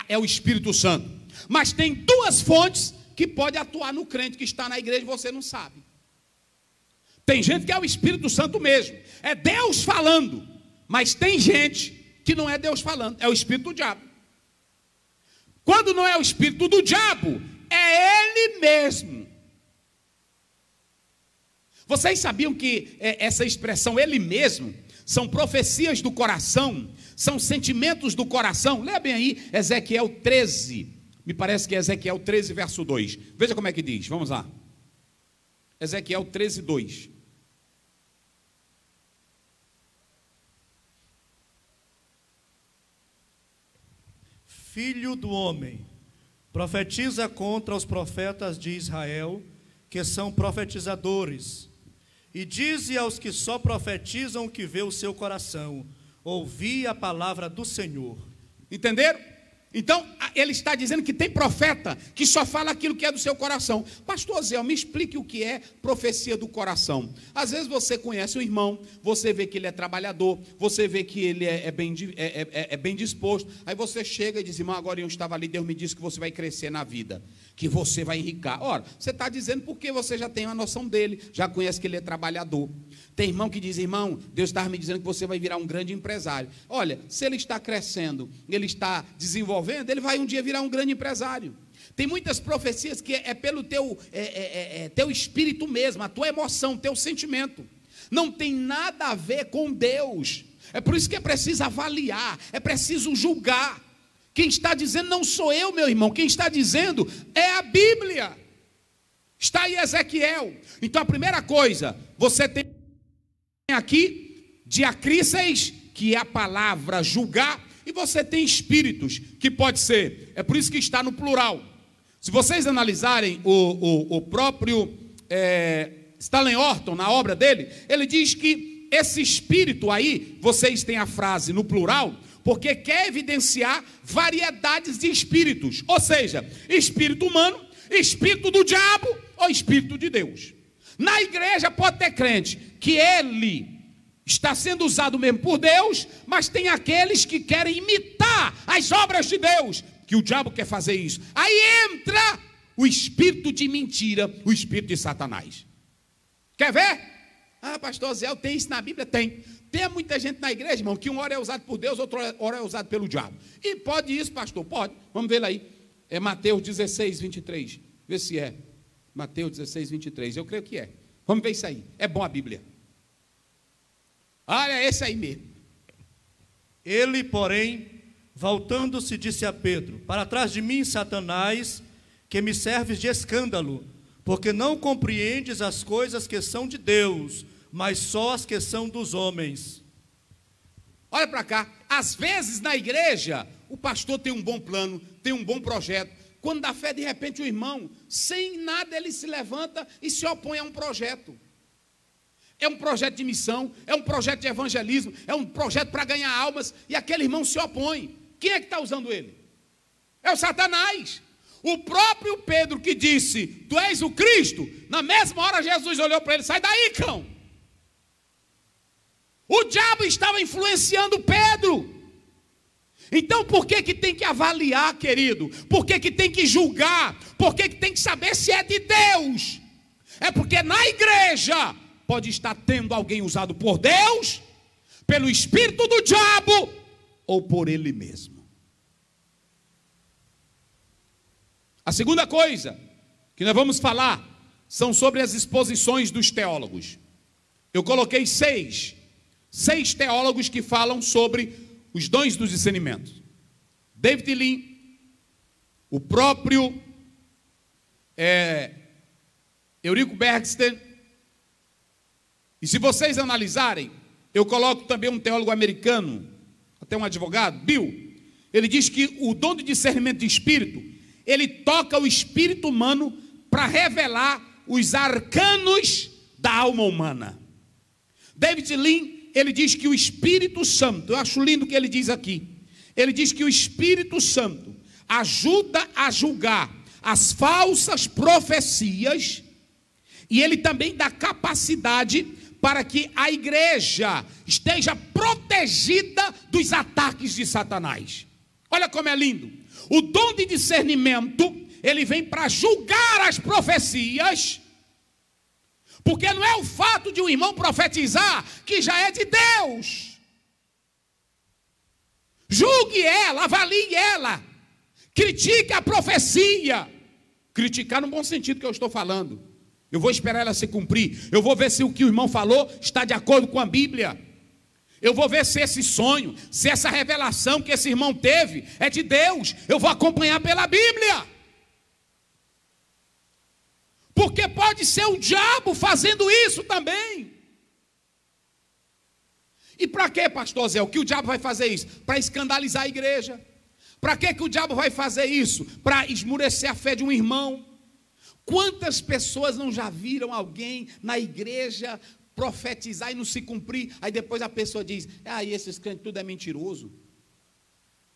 A: é o Espírito Santo, mas tem 2 fontes que pode atuar no crente que está na igreja e você não sabe. Tem gente que é o Espírito Santo mesmo, é Deus falando, mas tem gente que não é Deus falando, é o espírito do diabo. Quando não é o espírito do diabo, é ele mesmo. Vocês sabiam que essa expressão ele mesmo são profecias do coração, são sentimentos do coração? Leia bem aí, Ezequiel 13. Me parece que é Ezequiel 13, verso 2. Veja como é que diz, vamos lá. Ezequiel 13, 2.
B: Filho do homem, profetiza contra os profetas de Israel, que são profetizadores, e dize aos que só profetizam o que vê o seu coração, ouvi a palavra do Senhor.
A: Entenderam? Então, ele está dizendo que tem profeta que só fala aquilo que é do seu coração. Pastor Zé, me explique o que é profecia do coração. Às vezes você conhece um irmão, você vê que ele é trabalhador, você vê que ele é bem disposto, aí você chega e diz, irmão, agora eu estava ali, Deus me disse que você vai crescer na vida, que você vai enricar. Ora, você está dizendo porque você já tem uma noção dele, já conhece que ele é trabalhador. Tem irmão que diz, irmão, Deus estava me dizendo que você vai virar um grande empresário. Olha, se ele está crescendo, ele está desenvolvendo vendo, ele vai um dia virar um grande empresário. Tem muitas profecias que é pelo teu espírito mesmo, a tua emoção, teu sentimento. Não tem nada a ver com Deus. É por isso que é preciso avaliar, é preciso julgar. Quem está dizendo não sou eu, meu irmão. Quem está dizendo é a Bíblia. Está aí Ezequiel. Então a primeira coisa, você tem aqui diacríceis, que é a palavra julgar, e você tem espíritos, que pode ser, é por isso que está no plural. Se vocês analisarem o próprio Stanley Orton, na obra dele, ele diz que esse espírito aí, vocês têm a frase no plural, porque quer evidenciar variedades de espíritos, ou seja, espírito humano, espírito do diabo ou espírito de Deus. Na igreja pode ter crente que ele está sendo usado mesmo por Deus, mas tem aqueles que querem imitar as obras de Deus, que o diabo quer fazer isso. Aí entra o espírito de mentira, o espírito de Satanás. Quer ver? Ah, pastor Zé, tem isso na Bíblia? Tem. Tem muita gente na igreja, irmão, que uma hora é usado por Deus, outra hora é usado pelo diabo. E pode isso, pastor? Pode. Vamos ver aí. É Mateus 16, 23. Vê se é. Mateus 16, 23. Eu creio que é. Vamos ver isso aí. É bom a Bíblia. Olha, esse aí mesmo.
B: Ele, porém, voltando-se, disse a Pedro: para trás de mim, Satanás, que me serves de escândalo, porque não compreendes as coisas que são de Deus, mas só as que são dos homens.
A: Olha para cá, às vezes na igreja, o pastor tem um bom plano, tem um bom projeto. Quando dá fé, de repente o irmão, sem nada, ele se levanta e se opõe a um projeto. É um projeto de missão, é um projeto de evangelismo, é um projeto para ganhar almas, e aquele irmão se opõe. Quem é que está usando ele? É o Satanás. O próprio Pedro que disse: tu és o Cristo, na mesma hora Jesus olhou para ele: sai daí, cão. O diabo estava influenciando Pedro. Então por que tem que avaliar, querido? Por que tem que julgar? Por que tem que saber se é de Deus? É porque na igreja pode estar tendo alguém usado por Deus, pelo espírito do diabo ou por ele mesmo. A segunda coisa que nós vamos falar são sobre as exposições dos teólogos. Eu coloquei seis teólogos que falam sobre os dons do discernimento. David Lean, o próprio Eurico Bergsten. E se vocês analisarem, eu coloco também um teólogo americano, até um advogado, Bill. Ele diz que o dom de discernimento de espírito, ele toca o espírito humano para revelar os arcanos da alma humana. David Lean, ele diz que o Espírito Santo, eu acho lindo o que ele diz aqui, ele diz que o Espírito Santo ajuda a julgar as falsas profecias, e ele também dá capacidade para que a igreja esteja protegida dos ataques de Satanás. Olha como é lindo. O dom de discernimento, ele vem para julgar as profecias, porque não é o fato de um irmão profetizar que já é de Deus. Julgue ela, avalie ela, critique a profecia. Criticar no bom sentido que eu estou falando. Eu vou esperar ela se cumprir. Eu vou ver se o que o irmão falou está de acordo com a Bíblia. Eu vou ver se esse sonho, se essa revelação que esse irmão teve é de Deus. Eu vou acompanhar pela Bíblia. Porque pode ser o diabo fazendo isso também. E para que, pastor Zé, o que o diabo vai fazer isso? Para escandalizar a igreja. Para que o diabo vai fazer isso? Para esmurecer a fé de um irmão. Quantas pessoas não já viram alguém na igreja profetizar e não se cumprir? Aí depois a pessoa diz: esses crentes tudo é mentiroso.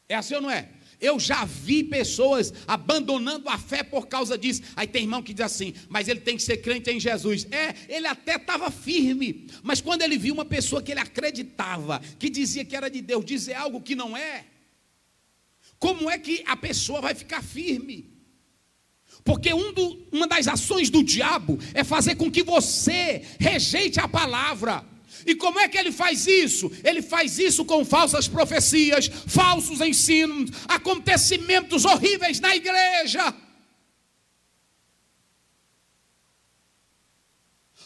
A: É assim ou não é? Eu já vi pessoas abandonando a fé por causa disso. Aí tem irmão que diz assim: mas ele tem que ser crente em Jesus. Ele até estava firme, mas quando ele viu uma pessoa que ele acreditava, que dizia que era de Deus, dizer algo que não é, como é que a pessoa vai ficar firme? Porque uma das ações do diabo é fazer com que você rejeite a palavra. E como é que ele faz isso? Ele faz isso com falsas profecias, falsos ensinos, acontecimentos horríveis na igreja.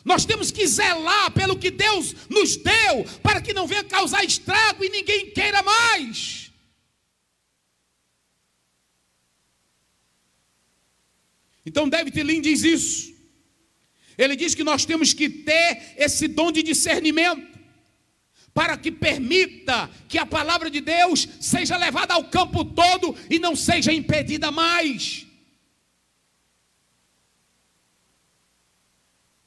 A: Nós temos que zelar pelo que Deus nos deu, para que não venha causar estrago e ninguém queira mais. Então David Lean diz isso. Ele diz que nós temos que ter esse dom de discernimento, para que permita que a palavra de Deus seja levada ao campo todo e não seja impedida mais.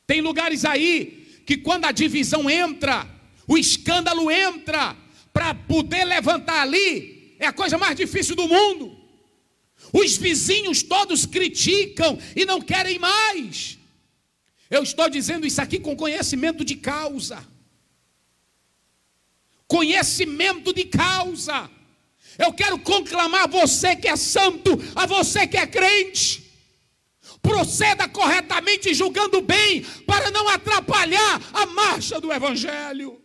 A: Tem lugares aí que quando a divisão entra, o escândalo entra, para poder levantar ali, é a coisa mais difícil do mundo. Os vizinhos todos criticam e não querem mais. Eu estou dizendo isso aqui com conhecimento de causa. Conhecimento de causa. Eu quero conclamar você que é santo, a você que é crente. Proceda corretamente, julgando bem, para não atrapalhar a marcha do evangelho.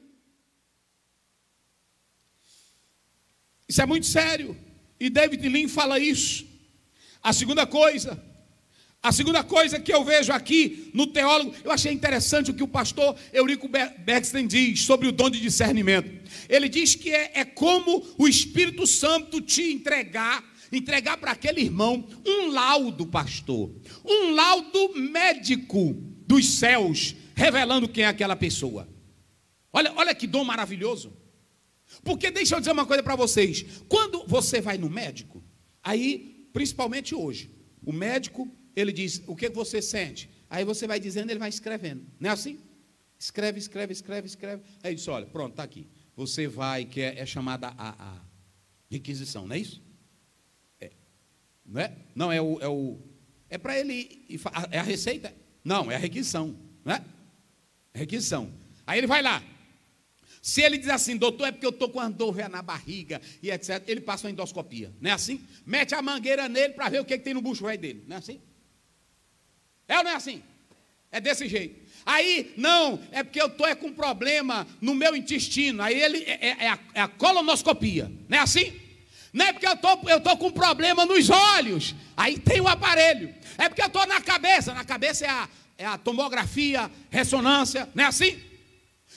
A: Isso é muito sério. E David Lean fala isso. A segunda coisa que eu vejo aqui no teólogo, eu achei interessante o que o pastor Eurico Bergsten diz sobre o dom de discernimento. Ele diz que é como o Espírito Santo te entregar para aquele irmão um laudo, pastor, um laudo médico dos céus, revelando quem é aquela pessoa. Olha que dom maravilhoso. Porque deixa eu dizer uma coisa para vocês. Quando você vai no médico, aí, principalmente hoje, o médico, ele diz, o que você sente? Aí você vai dizendo, ele vai escrevendo. Não é assim? Escreve. Aí diz, olha, pronto, está aqui. Você vai, que é chamada a requisição, não é isso? Não é? Não, é para ele, é a receita? Não, é a requisição, não é? Requisição. Aí ele vai lá. Se ele diz assim, doutor, é porque eu estou com uma dor na barriga e etc., ele passa uma endoscopia, não é assim? Mete a mangueira nele para ver o que tem no bucho velho dele, não é assim? É ou não é assim? É desse jeito. Aí, não, é porque eu estou com problema no meu intestino, aí ele é a colonoscopia, não é assim? Não é porque eu estou com problema nos olhos, aí tem o aparelho. É porque eu estou na cabeça é a tomografia, ressonância, não é assim?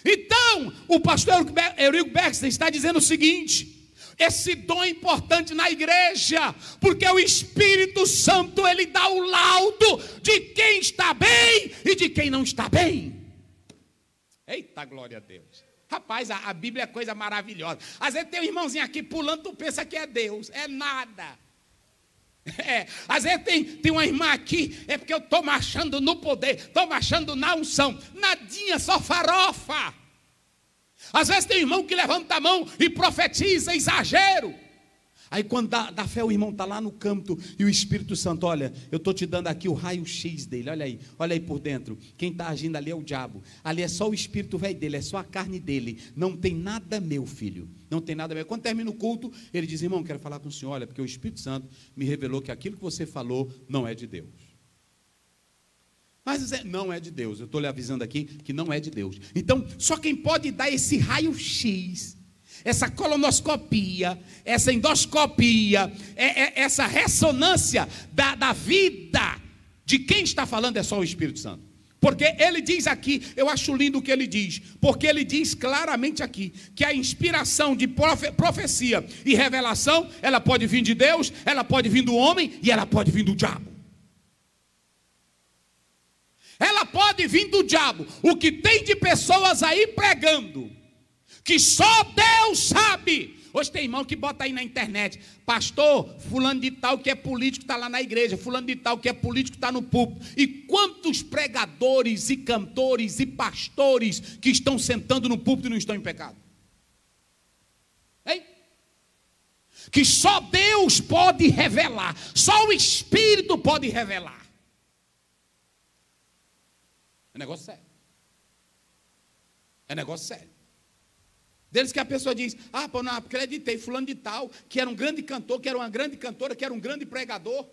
A: Então, o pastor Eurico Bergsten está dizendo o seguinte: esse dom é importante na igreja, porque o Espírito Santo, ele dá o laudo de quem está bem e de quem não está bem. Eita, glória a Deus. Rapaz, a Bíblia é coisa maravilhosa. Às vezes tem um irmãozinho aqui pulando, tu pensa que é Deus, é nada. Às vezes tem uma irmã aqui, é porque eu estou marchando no poder, estou marchando na unção, nadinha, só farofa. Às vezes tem irmão que levanta a mão e profetiza, exagero. Aí quando dá fé, o irmão está lá no canto e o Espírito Santo, olha, eu estou te dando aqui o raio-x dele, olha aí por dentro. Quem está agindo ali é o diabo, ali é só o espírito velho dele, é só a carne dele, não tem nada meu, filho, não tem nada meu. Quando termina o culto, ele diz, irmão, quero falar com o senhor, olha, porque o Espírito Santo me revelou que aquilo que você falou não é de Deus. Mas não é de Deus, eu estou lhe avisando aqui que não é de Deus. Então, só quem pode dar esse raio-x, essa colonoscopia, essa endoscopia, essa ressonância da vida de quem está falando é só o Espírito Santo. Porque ele diz aqui, eu acho lindo o que ele diz, porque ele diz claramente aqui, que a inspiração de profecia e revelação, ela pode vir de Deus, ela pode vir do homem e ela pode vir do diabo. Ela pode vir do diabo. O que tem de pessoas aí pregando que só Deus sabe. Hoje tem irmão que bota aí na internet, pastor, fulano de tal que é político está lá na igreja, fulano de tal que é político está no púlpito. E quantos pregadores e cantores e pastores que estão sentando no púlpito e não estão em pecado? Hein? Que só Deus pode revelar, só o Espírito pode revelar. É negócio sério. É negócio sério. Deles que a pessoa diz, pô, não, acreditei, fulano de tal, que era um grande cantor, que era uma grande cantora, que era um grande pregador.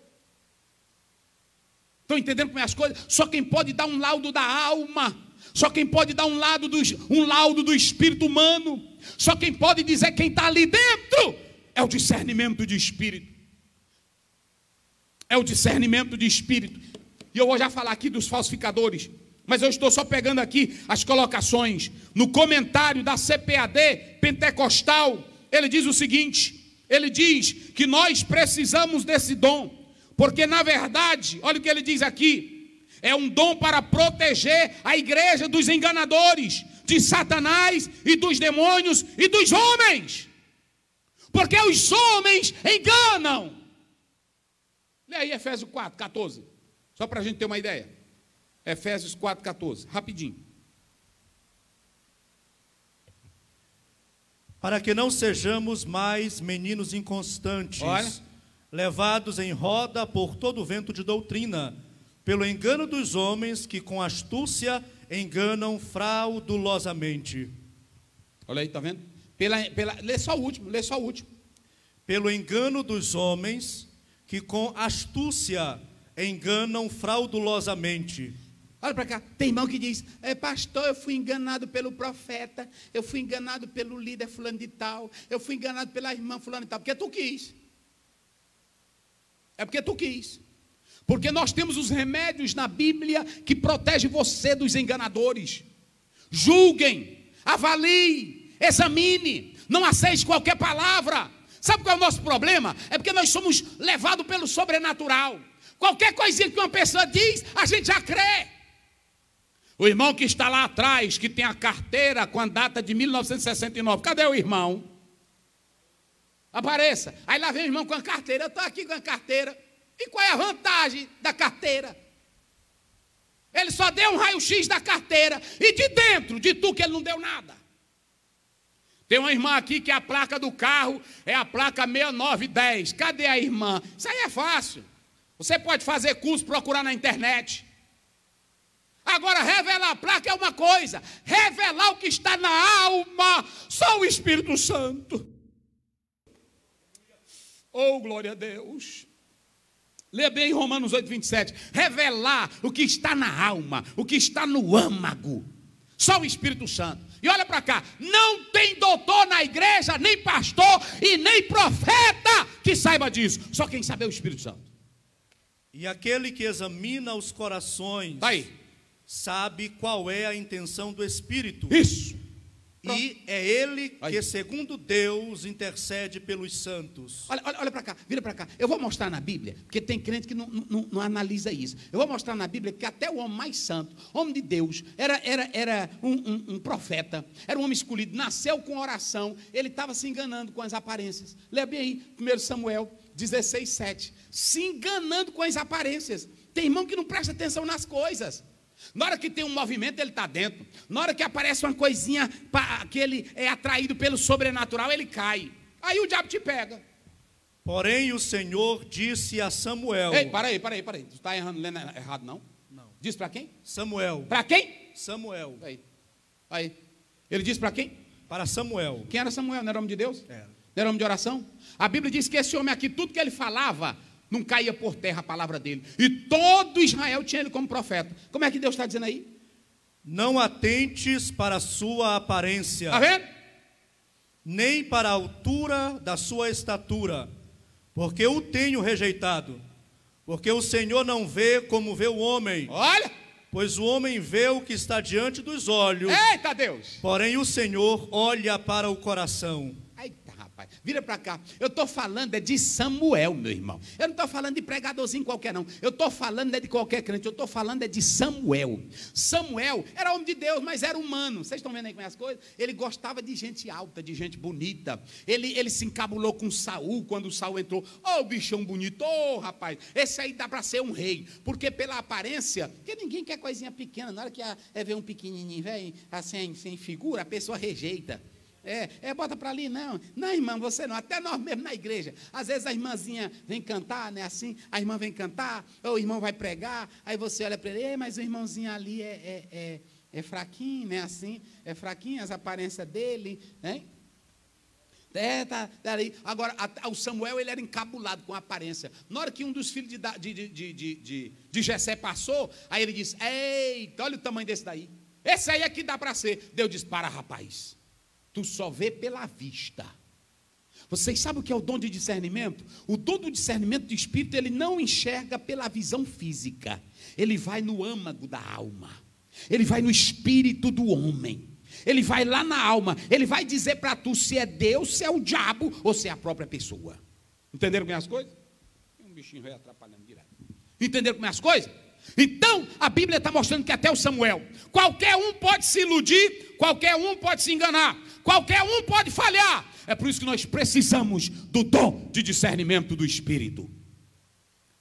A: Estão entendendo como é as coisas? Só quem pode dar um laudo da alma, Só quem pode dar um laudo do espírito humano, só quem pode dizer quem está ali dentro, é o discernimento de espírito. É o discernimento de espírito. E eu vou já falar aqui dos falsificadores, mas eu estou só pegando aqui as colocações. No comentário da CPAD Pentecostal, ele diz o seguinte, ele diz que nós precisamos desse dom, porque na verdade, olha o que ele diz aqui, é um dom para proteger a igreja dos enganadores, de Satanás e dos demônios e dos homens, porque os homens enganam. Lê aí Efésios 4, 14, só para a gente ter uma ideia. Efésios 4, 14, rapidinho.
B: Para que não sejamos mais meninos inconstantes, levados em roda por todo vento de doutrina, pelo engano dos homens que com astúcia enganam fraudulosamente.
A: Olha aí, está vendo? Lê só o último, lê só o último.
B: Pelo engano dos homens que com astúcia enganam fraudulosamente.
A: Olha para cá, tem irmão que diz, pastor, eu fui enganado pelo profeta, eu fui enganado pelo líder fulano de tal, eu fui enganado pela irmã fulano de tal, porque tu quis. É porque tu quis. Porque nós temos os remédios na Bíblia que protegem você dos enganadores. Julguem, avaliem, examine, não aceite qualquer palavra. Sabe qual é o nosso problema? É porque nós somos levados pelo sobrenatural. Qualquer coisinha que uma pessoa diz, a gente já crê. O irmão que está lá atrás, que tem a carteira com a data de 1969, cadê o irmão? Apareça. Aí lá vem o irmão com a carteira, eu estou aqui com a carteira. E qual é a vantagem da carteira? Ele só deu um raio-x da carteira, e de dentro, de tu, que ele não deu nada. Tem uma irmã aqui que a placa do carro é a placa 6910. Cadê a irmã? Isso aí é fácil. Você pode fazer curso, procurar na internet. Agora, revelar a placa é uma coisa, revelar o que está na alma, só o Espírito Santo. Oh, glória a Deus. Lê bem Romanos 8, 27. Revelar o que está na alma, o que está no âmago, só o Espírito Santo. E olha para cá, não tem doutor na igreja, nem pastor e nem profeta que saiba disso. Só quem sabe é o Espírito Santo.
B: E aquele que examina os corações, sabe qual é a intenção do Espírito.
A: Isso.
B: E é ele que, segundo Deus, intercede pelos santos.
A: Olha para cá, vira para cá. Eu vou mostrar na Bíblia, porque tem crente que não analisa isso. Eu vou mostrar na Bíblia que até o homem mais santo, homem de Deus, era um profeta, era um homem escolhido, nasceu com oração, ele estava se enganando com as aparências. Lê bem aí, 1 Samuel 16, 7. Se enganando com as aparências. Tem irmão que não presta atenção nas coisas. Na hora que tem um movimento, ele está dentro. Na hora que aparece uma coisinha que ele é atraído pelo sobrenatural, ele cai. Aí o diabo te pega.
B: Porém o Senhor disse a Samuel.
A: Ei, para aí. Tu está lendo errado, não?
B: Não.
A: Diz para quem?
B: Samuel.
A: Para quem?
B: Samuel.
A: Aí. Ele disse para quem?
B: Para Samuel.
A: Quem era Samuel? Não era homem de Deus?
B: Era.
A: Não era homem de oração? A Bíblia diz que esse homem aqui, tudo que ele falava, não caía por terra a palavra dele. E todo Israel tinha ele como profeta. Como é que Deus está dizendo aí?
B: Não atentes para a sua aparência.
A: Está vendo?
B: Nem para a altura da sua estatura, porque o tenho rejeitado. Porque o Senhor não vê como vê o homem.
A: Olha!
B: Pois o homem vê o que está diante dos olhos.
A: Eita Deus!
B: Porém o Senhor olha para o coração.
A: Eita, rapaz, vira para cá. Eu estou falando de Samuel, meu irmão. Eu não estou falando de pregadorzinho qualquer, não. Eu estou falando de qualquer crente. Eu estou falando de Samuel. Samuel era homem de Deus, mas era humano. Vocês estão vendo aí como é as coisas? Ele gostava de gente alta, de gente bonita. Ele se encabulou com Saul quando Saul entrou. Oh, bichão bonito. Oh, rapaz, esse aí dá para ser um rei. Porque pela aparência, porque ninguém quer coisinha pequena. Na hora que é ver um pequenininho, velho, assim, sem figura, a pessoa rejeita. Bota para ali, não, irmã, você não, até nós mesmo na igreja, às vezes a irmãzinha vem cantar, né, assim, a irmã vem cantar, ou o irmão vai pregar, aí você olha para ele, mas o irmãozinho ali é fraquinho, né, assim, é fraquinho, as aparências dele, hein? Tá ali. Agora, o Samuel, ele era encabulado com a aparência. Na hora que um dos filhos de Jessé passou, aí ele disse, eita, olha o tamanho desse daí. esse aí é que dá para ser. Deus diz, para rapaz, tu só vê pela vista. Vocês sabem o que é o dom de discernimento? O dom do discernimento de espírito, ele não enxerga pela visão física. Ele vai no âmago da alma. Ele vai no espírito do homem. Ele vai lá na alma. Ele vai dizer para tu se é Deus, se é o diabo ou se é a própria pessoa. Entenderam como é as coisas? Tem um bichinho aí atrapalhando direto. Entenderam como é as coisas? Então, a Bíblia está mostrando que até o Samuel, qualquer um pode se iludir, qualquer um pode se enganar, qualquer um pode falhar. É por isso que nós precisamos do dom de discernimento do Espírito.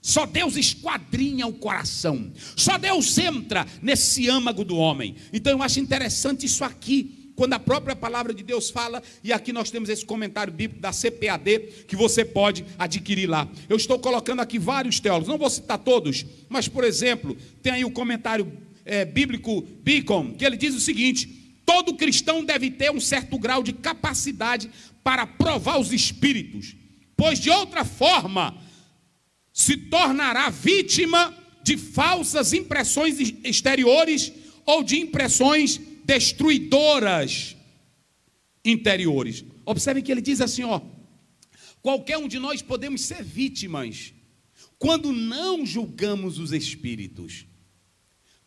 A: Só Deus esquadrinha o coração, só Deus entra nesse âmago do homem. Então eu acho interessante isso aqui, quando a própria palavra de Deus fala, e aqui nós temos esse comentário bíblico da CPAD, que você pode adquirir lá. Eu estou colocando aqui vários teólogos, não vou citar todos, mas por exemplo, tem aí o comentário bíblico Beacon, que ele diz o seguinte: todo cristão deve ter um certo grau de capacidade para provar os espíritos, pois de outra forma se tornará vítima de falsas impressões exteriores ou de impressões destruidoras interiores. Observe que ele diz assim, ó: qualquer um de nós podemos ser vítimas quando não julgamos os espíritos.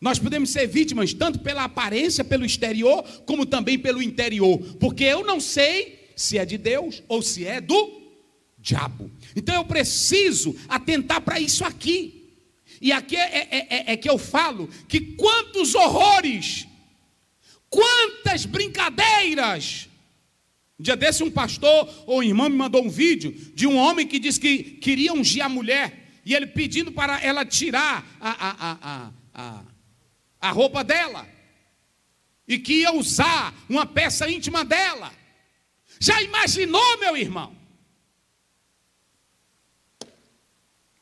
A: Nós podemos ser vítimas tanto pela aparência, pelo exterior, como também pelo interior, porque eu não sei se é de Deus ou se é do diabo. Então eu preciso atentar para isso aqui. E aqui é que eu falo que quantos horrores, quantas brincadeiras. Um dia desse um pastor ou um irmão me mandou um vídeo de um homem que disse que queria ungir a mulher, e ele pedindo para ela tirar a roupa dela, e que ia usar uma peça íntima dela. Já imaginou, meu irmão?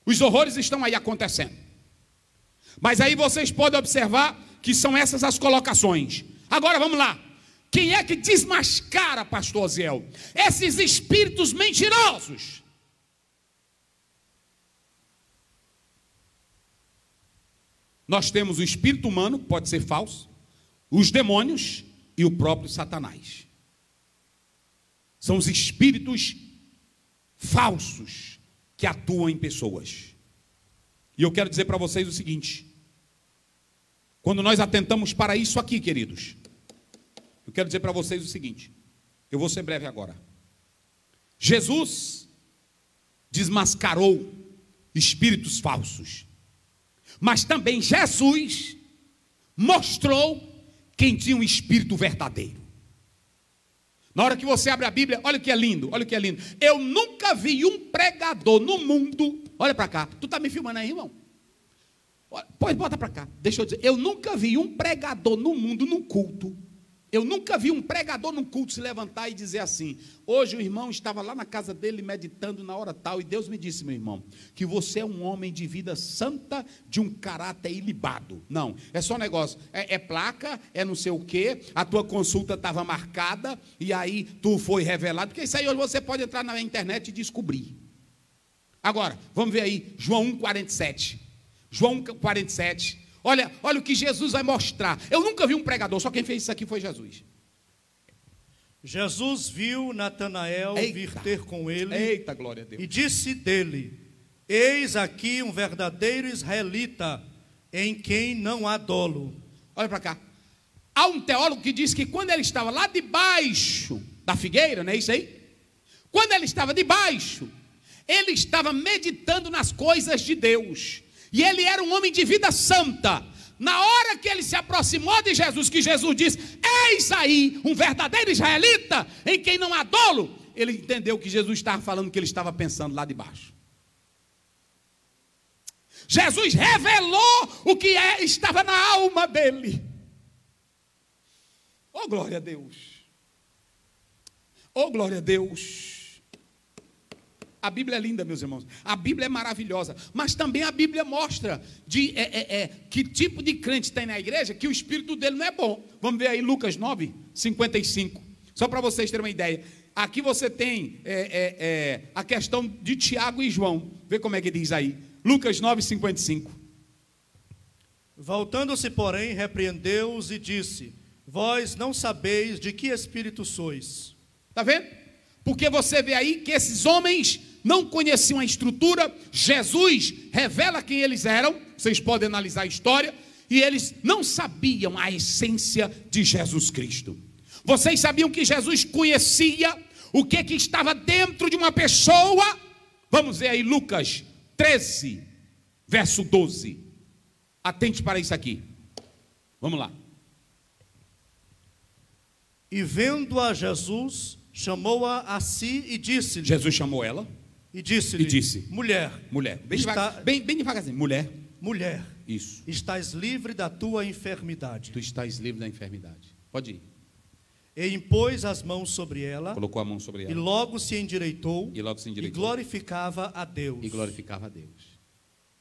A: Os horrores estão aí acontecendo. Mas aí vocês podem observar que são essas as colocações. Agora vamos lá. Quem é que desmascara, pastor Oziel, esses espíritos mentirosos? Nós temos o espírito humano, que pode ser falso, os demônios e o próprio Satanás. São os espíritos falsos que atuam em pessoas. E eu quero dizer para vocês o seguinte: quando nós atentamos para isso aqui, queridos, eu quero dizer para vocês o seguinte, eu vou ser breve agora. Jesus desmascarou espíritos falsos, mas também Jesus mostrou quem tinha um espírito verdadeiro. Na hora que você abre a Bíblia, olha o que é lindo, olha o que é lindo. Eu nunca vi um pregador no mundo. Olha para cá, tu está me filmando aí, irmão? Pode bota para cá, deixa eu dizer. Eu nunca vi um pregador no mundo, num culto. Eu nunca vi um pregador num culto se levantar e dizer assim: hoje o irmão estava lá na casa dele meditando na hora tal, e Deus me disse, meu irmão, que você é um homem de vida santa, de um caráter ilibado. Não, é só negócio, é placa, é não sei o quê, a tua consulta estava marcada, e aí tu foi revelado, porque isso aí hoje você pode entrar na internet e descobrir. Agora, vamos ver aí, João 1,47. João 1,47. Olha o que Jesus vai mostrar. Eu nunca vi um pregador, só quem fez isso aqui foi Jesus.
B: Jesus viu Natanael vir ter com ele.
A: Eita, glória a Deus.
B: E disse dele: eis aqui um verdadeiro israelita, em quem não há dolo.
A: Olha para cá. Há um teólogo que diz que quando ele estava lá debaixo da figueira, não é isso aí? Quando ele estava debaixo, ele estava meditando nas coisas de Deus. E ele era um homem de vida santa. Na hora que ele se aproximou de Jesus, que Jesus disse: eis aí um verdadeiro israelita, em quem não há dolo, ele entendeu que Jesus estava falando que ele estava pensando lá de baixo. Jesus revelou o que estava na alma dele. Oh, glória a Deus. Oh, glória a Deus. A Bíblia é linda, meus irmãos. A Bíblia é maravilhosa. Mas também a Bíblia mostra que tipo de crente tem na igreja que o espírito dele não é bom. Vamos ver aí Lucas 9, 55. Só para vocês terem uma ideia. Aqui você tem a questão de Tiago e João. Vê como é que diz aí. Lucas 9, 55.
B: Voltando-se, porém, repreendeu-os e disse: vós não sabeis de que espírito sois.
A: Está vendo? Porque você vê aí que esses homens não conheciam a estrutura. Jesus revela quem eles eram. Vocês podem analisar a história. E eles não sabiam a essência de Jesus Cristo. Vocês sabiam que Jesus conhecia o que estava dentro de uma pessoa? Vamos ver aí Lucas 13, verso 12. Atente para isso aqui. Vamos lá.
B: E vendo-a Jesus, chamou-a a si e disse-lhe.
A: Jesus chamou ela.
B: E disse-lhe. Mulher.
A: Bem devagarzinho.
B: Mulher.
A: Isso.
B: Estás livre da tua enfermidade.
A: Tu estás livre da enfermidade. Pode ir.
B: E impôs as mãos sobre ela.
A: Colocou a mão sobre ela.
B: E logo se endireitou.
A: E
B: glorificava a Deus.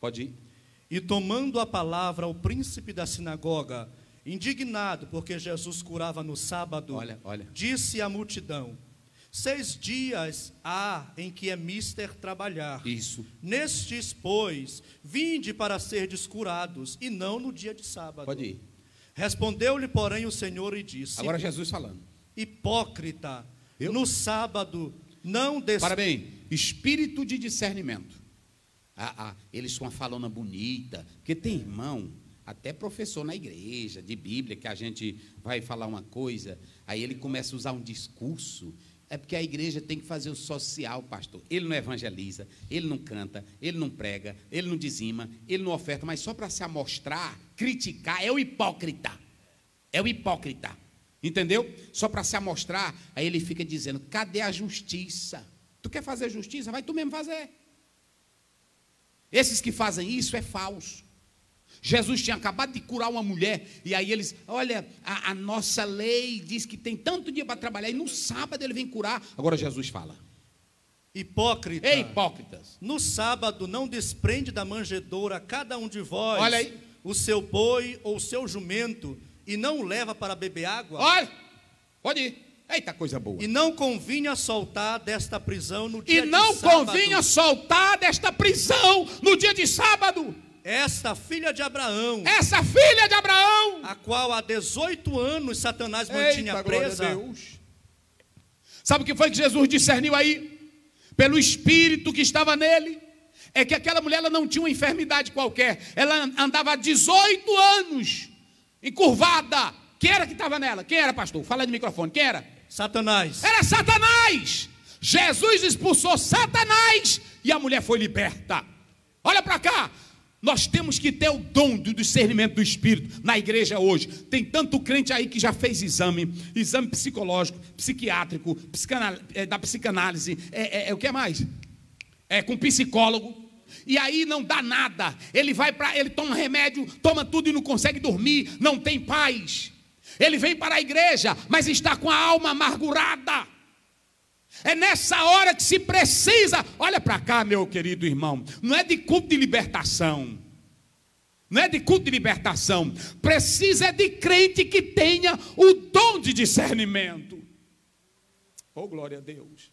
A: Pode ir.
B: E tomando a palavra o príncipe da sinagoga, indignado porque Jesus curava no sábado,
A: olha.
B: disse à multidão: 6 dias há em que é mister trabalhar.
A: Isso.
B: Nestes, pois, vinde para serdes curados, e não no dia de sábado.
A: Pode ir.
B: Respondeu-lhe, porém, o Senhor e disse:
A: agora Jesus falando.
B: Hipócrita, no sábado não
A: Para bem, espírito de discernimento. Eles com uma falona bonita, porque tem irmão, até professor na igreja, de Bíblia, que a gente vai falar uma coisa, aí ele começa a usar um discurso. É porque a igreja tem que fazer o social, pastor. Ele não evangeliza, ele não canta, ele não prega, ele não dizima, ele não oferta, mas só para se amostrar, criticar, é o hipócrita. É o hipócrita. Entendeu? Só para se amostrar, aí ele fica dizendo: cadê a justiça? Tu quer fazer justiça? Vai tu mesmo fazer. Esses que fazem isso é falso. Jesus tinha acabado de curar uma mulher, e aí eles, olha, a nossa lei diz que tem tanto dia para trabalhar, e no sábado ele vem curar. Agora Jesus fala:
B: hipócrita,
A: ei, hipócritas,
B: no sábado não desprende da manjedoura cada um de vós,
A: olha aí,
B: o seu boi ou o seu jumento, e não o leva para beber água?
A: Olha, pode ir. Eita, coisa boa.
B: E não convinha soltar desta prisão no dia de sábado.
A: E não convinha soltar desta prisão no dia de sábado.
B: Esta filha de Abraão,
A: a
B: qual há 18 anos Satanás mantinha presa.
A: Deus. Sabe o que foi que Jesus discerniu aí? Pelo espírito que estava nele. É que aquela mulher, ela não tinha uma enfermidade qualquer. Ela andava há 18 anos encurvada. Quem era que estava nela? Quem era, pastor? Fala no microfone. Quem era?
B: Satanás.
A: Era Satanás. Jesus expulsou Satanás e a mulher foi liberta. Olha para cá. Nós temos que ter o dom do discernimento do Espírito na igreja hoje. Tem tanto crente aí que já fez exame psicológico, psiquiátrico, da psicanálise, o que mais? Com psicólogo. E aí não dá nada. Ele toma remédio, toma tudo e não consegue dormir, não tem paz. Ele vem para a igreja, mas está com a alma amargurada. É nessa hora que se precisa. Olha para cá, meu querido irmão. Não é de culto de libertação. Precisa de crente que tenha o dom de discernimento. Oh, glória a Deus.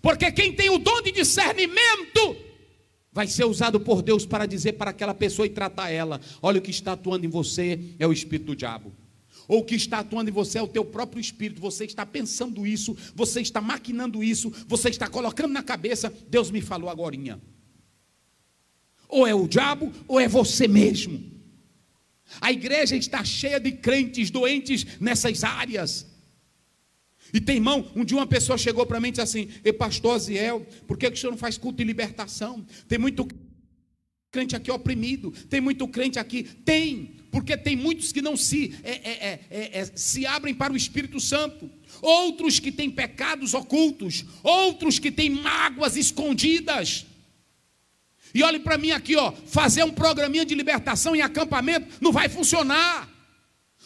A: Porque quem tem o dom de discernimento vai ser usado por Deus para dizer para aquela pessoa e tratar ela: olha, o que está atuando em você é o espírito do diabo. Ou o que está atuando em você é o teu próprio espírito. Você está pensando isso, você está maquinando isso, você está colocando na cabeça. Deus me falou agorinha. Ou é o diabo, ou é você mesmo. A igreja está cheia de crentes doentes nessas áreas. E tem irmão, um dia uma pessoa chegou para mim e disse assim: ei, pastor Aziel, por que o senhor não faz culto de libertação? Tem muito crente aqui oprimido, tem muito crente aqui. Tem, porque tem muitos que não se abrem para o Espírito Santo, outros que têm pecados ocultos, outros que têm mágoas escondidas. E olhe para mim aqui, fazer um programinha de libertação em acampamento não vai funcionar.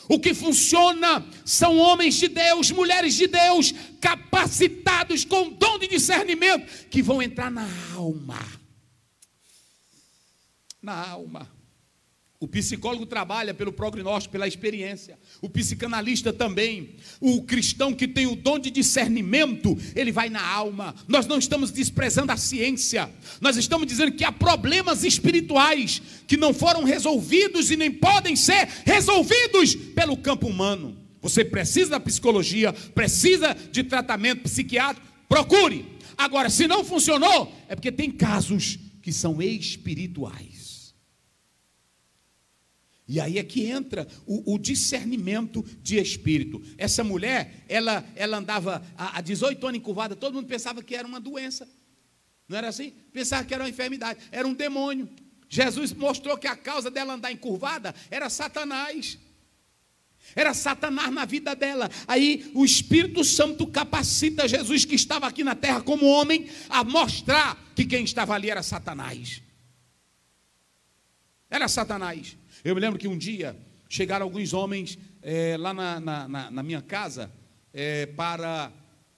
A: O que funciona são homens de Deus, mulheres de Deus, capacitados com dom de discernimento, que vão entrar na alma. O psicólogo trabalha pelo prognóstico, pela experiência. O psicanalista também. O cristão que tem o dom de discernimento, ele vai na alma. Nós não estamos desprezando a ciência. Nós estamos dizendo que há problemas espirituais que não foram resolvidos e nem podem ser resolvidos pelo campo humano. Você precisa da psicologia, precisa de tratamento psiquiátrico, procure. Agora, se não funcionou, é porque tem casos que são espirituais. E aí é que entra o discernimento de espírito. Essa mulher, ela andava há 18 anos encurvada, todo mundo pensava que era uma doença. Não era assim? Pensava que era uma enfermidade, era um demônio. Jesus mostrou que a causa dela andar encurvada era Satanás. Era Satanás na vida dela. Aí o Espírito Santo capacita Jesus, que estava aqui na terra como homem, a mostrar que quem estava ali era Satanás. Era Satanás. Eu me lembro que um dia chegaram alguns homens lá na minha casa para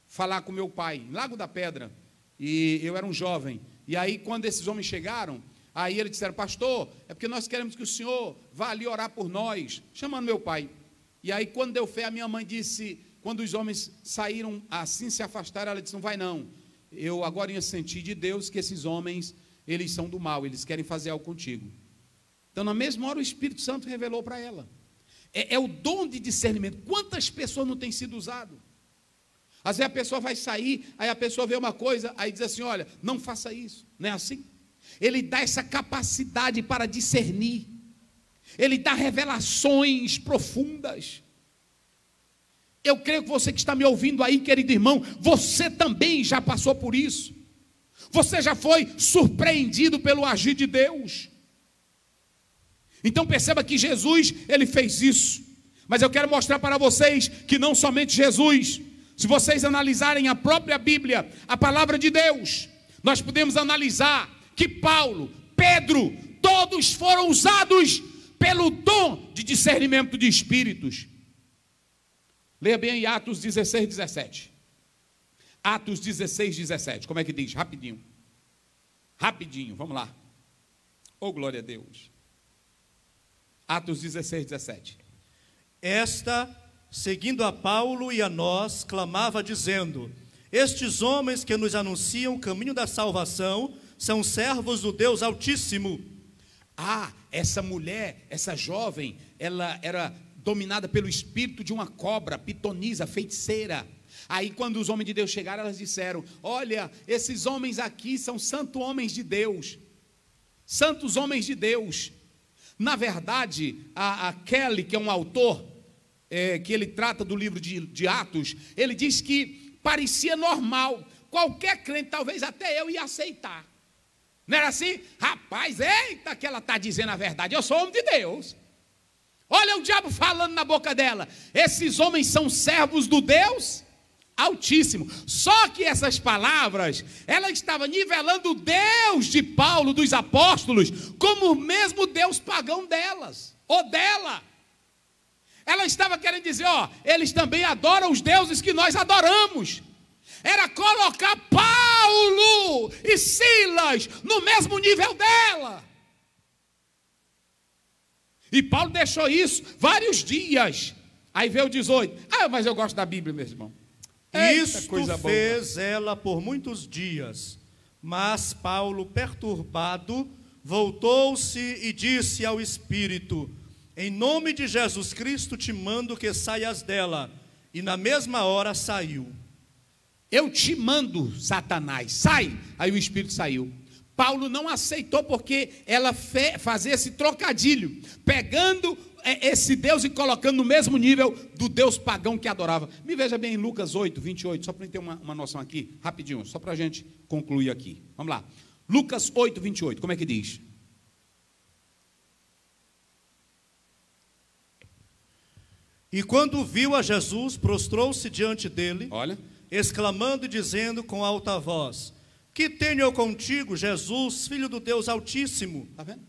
A: falar com meu pai, em Lago da Pedra, e eu era um jovem. E aí quando esses homens chegaram, aí eles disseram: pastor, é porque nós queremos que o senhor vá ali orar por nós, chamando meu pai. E aí quando deu fé, a minha mãe disse, quando os homens saíram assim, se afastaram, ela disse: não vai não, eu agora ia sentir de Deus que esses homens, eles são do mal, eles querem fazer algo contigo. Então, na mesma hora, o Espírito Santo revelou para ela. É o dom de discernimento. Quantas pessoas não tem sido usado? Às vezes a pessoa vai sair, aí a pessoa vê uma coisa, aí diz assim: olha, não faça isso. Não é assim? Ele dá essa capacidade para discernir. Ele dá revelações profundas. Eu creio que você que está me ouvindo aí, querido irmão, você também já passou por isso. Você já foi surpreendido pelo agir de Deus. Então perceba que Jesus, ele fez isso. Mas eu quero mostrar para vocês que não somente Jesus. Se vocês analisarem a própria Bíblia, a palavra de Deus, nós podemos analisar que Paulo, Pedro, todos foram usados pelo dom de discernimento de espíritos. Leia bem em Atos 16, 17. Atos 16, 17. Como é que diz? Rapidinho. Rapidinho, vamos lá. Oh, glória a Deus. Atos 16, 17.
B: Esta, seguindo a Paulo e a nós, clamava dizendo: estes homens que nos anunciam o caminho da salvação são servos do Deus Altíssimo.
A: Ah, essa mulher, essa jovem, ela era dominada pelo espírito de uma cobra, pitonisa, feiticeira. Aí quando os homens de Deus chegaram, elas disseram: olha, esses homens aqui são santos homens de Deus. Santos homens de Deus. Na verdade, a Kelly, que é um autor, que ele trata do livro de Atos, ele diz que parecia normal, qualquer crente, talvez até eu, ia aceitar. Não era assim? Rapaz, eita, que ela está dizendo a verdade, eu sou homem de Deus. Olha o diabo falando na boca dela. Esses homens são servos do Deus Altíssimo. Só que essas palavras, ela estava nivelando o Deus de Paulo, dos apóstolos, como o mesmo Deus pagão delas, ou dela. Ela estava querendo dizer: ó, eles também adoram os deuses que nós adoramos. Era colocar Paulo e Silas no mesmo nível dela. E Paulo deixou isso vários dias. Aí veio o 18. Ah, mas eu gosto da Bíblia, meu irmão.
B: Isto fez ela por muitos dias. Mas Paulo, perturbado, voltou-se e disse ao Espírito: em nome de Jesus Cristo te mando que saias dela. E na mesma hora saiu.
A: Eu te mando, Satanás, sai. Aí o Espírito saiu. Paulo não aceitou, porque ela fazia esse trocadilho, pegando esse Deus e colocando no mesmo nível do Deus pagão que adorava. Me veja bem em Lucas 8, 28, só para ter uma noção aqui, rapidinho, só para a gente concluir aqui. Vamos lá. Lucas 8, 28, como é que diz?
B: E quando viu a Jesus, prostrou-se diante dele,
A: olha,
B: exclamando e dizendo com alta voz: que tenho eu contigo, Jesus, Filho do Deus Altíssimo?
A: Está vendo?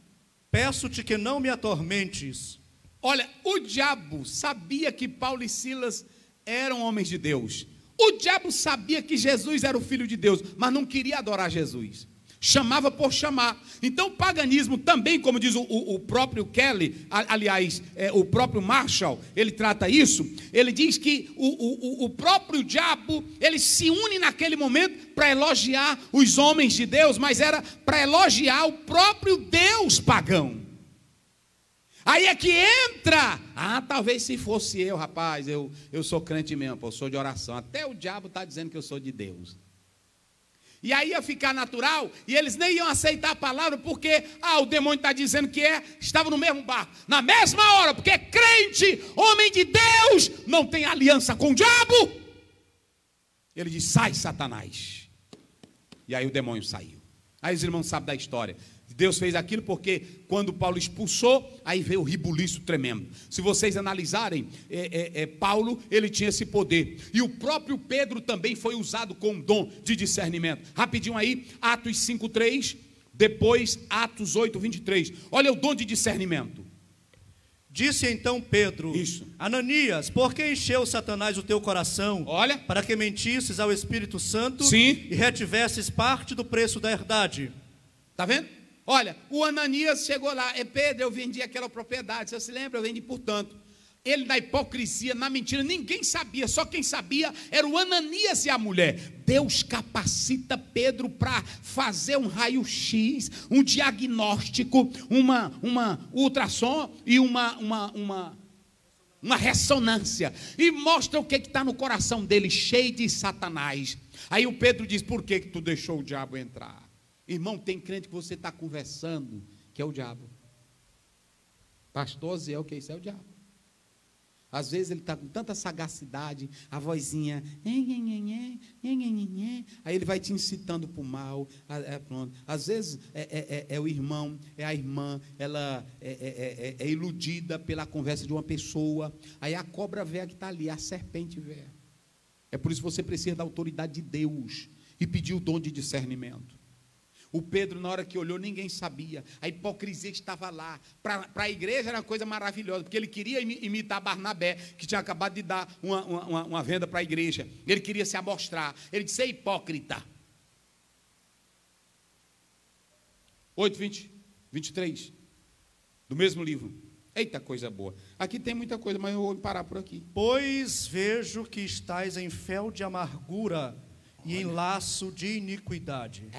B: Peço-te que não me atormentes.
A: Olha, o diabo sabia que Paulo e Silas eram homens de Deus. O diabo sabia que Jesus era o Filho de Deus, mas não queria adorar Jesus. chamava por chamar. Então o paganismo também, como diz o próprio Kelly, aliás, o próprio Marshall, ele trata isso, ele diz que o próprio diabo, ele se une naquele momento para elogiar os homens de Deus, mas era para elogiar o próprio Deus pagão. Aí é que entra, talvez se fosse eu, rapaz, eu sou crente mesmo, eu sou de oração, até o diabo está dizendo que eu sou de Deus. E aí ia ficar natural, e eles nem iam aceitar a palavra, porque, o demônio está dizendo que estava no mesmo barco, na mesma hora, porque crente, homem de Deus, não tem aliança com o diabo. Ele diz, sai Satanás. E aí o demônio saiu. Aí os irmãos sabem da história. Deus fez aquilo porque quando Paulo expulsou, aí veio o ribuliço tremendo. Se vocês analisarem, Paulo, ele tinha esse poder. E o próprio Pedro também foi usado com dom de discernimento. Rapidinho aí, Atos 5:3, depois Atos 8:23. Olha o dom de discernimento.
B: Disse então Pedro,
A: isso.
B: Ananias, por que encheu Satanás o teu coração?
A: Olha.
B: Para que mentisses ao Espírito Santo,
A: sim,
B: e retivesses parte do preço da herdade.
A: Está vendo? Olha, o Ananias chegou lá, Pedro, eu vendi aquela propriedade, você se lembra? Eu vendi por tanto. Ele na hipocrisia, na mentira, ninguém sabia, só quem sabia era o Ananias e a mulher. Deus capacita Pedro para fazer um raio-x, um diagnóstico, uma ultrassom e uma ressonância. E mostra o que está no coração dele, cheio de Satanás. Aí o Pedro diz, por que tu deixou o diabo entrar? Irmão, tem crente que você está conversando, que é o diabo. Pastor Zé, o que isso é o diabo. Às vezes ele está com tanta sagacidade, a vozinha, aí ele vai te incitando para o mal, pronto. Às vezes é o irmão, é a irmã, ela é iludida pela conversa de uma pessoa, aí a cobra véia que está ali, a serpente véia. É por isso que você precisa da autoridade de Deus e pedir o dom de discernimento. O Pedro, na hora que olhou, ninguém sabia. A hipocrisia estava lá. Para a igreja era uma coisa maravilhosa, porque ele queria imitar Barnabé, que tinha acabado de dar uma venda para a igreja. Ele queria se amostrar. Ele disse, é hipócrita. 8:23, do mesmo livro. Eita, coisa boa. Aqui tem muita coisa, mas eu vou parar por aqui.
B: Pois vejo que estais em fel de amargura e em laço de iniquidade.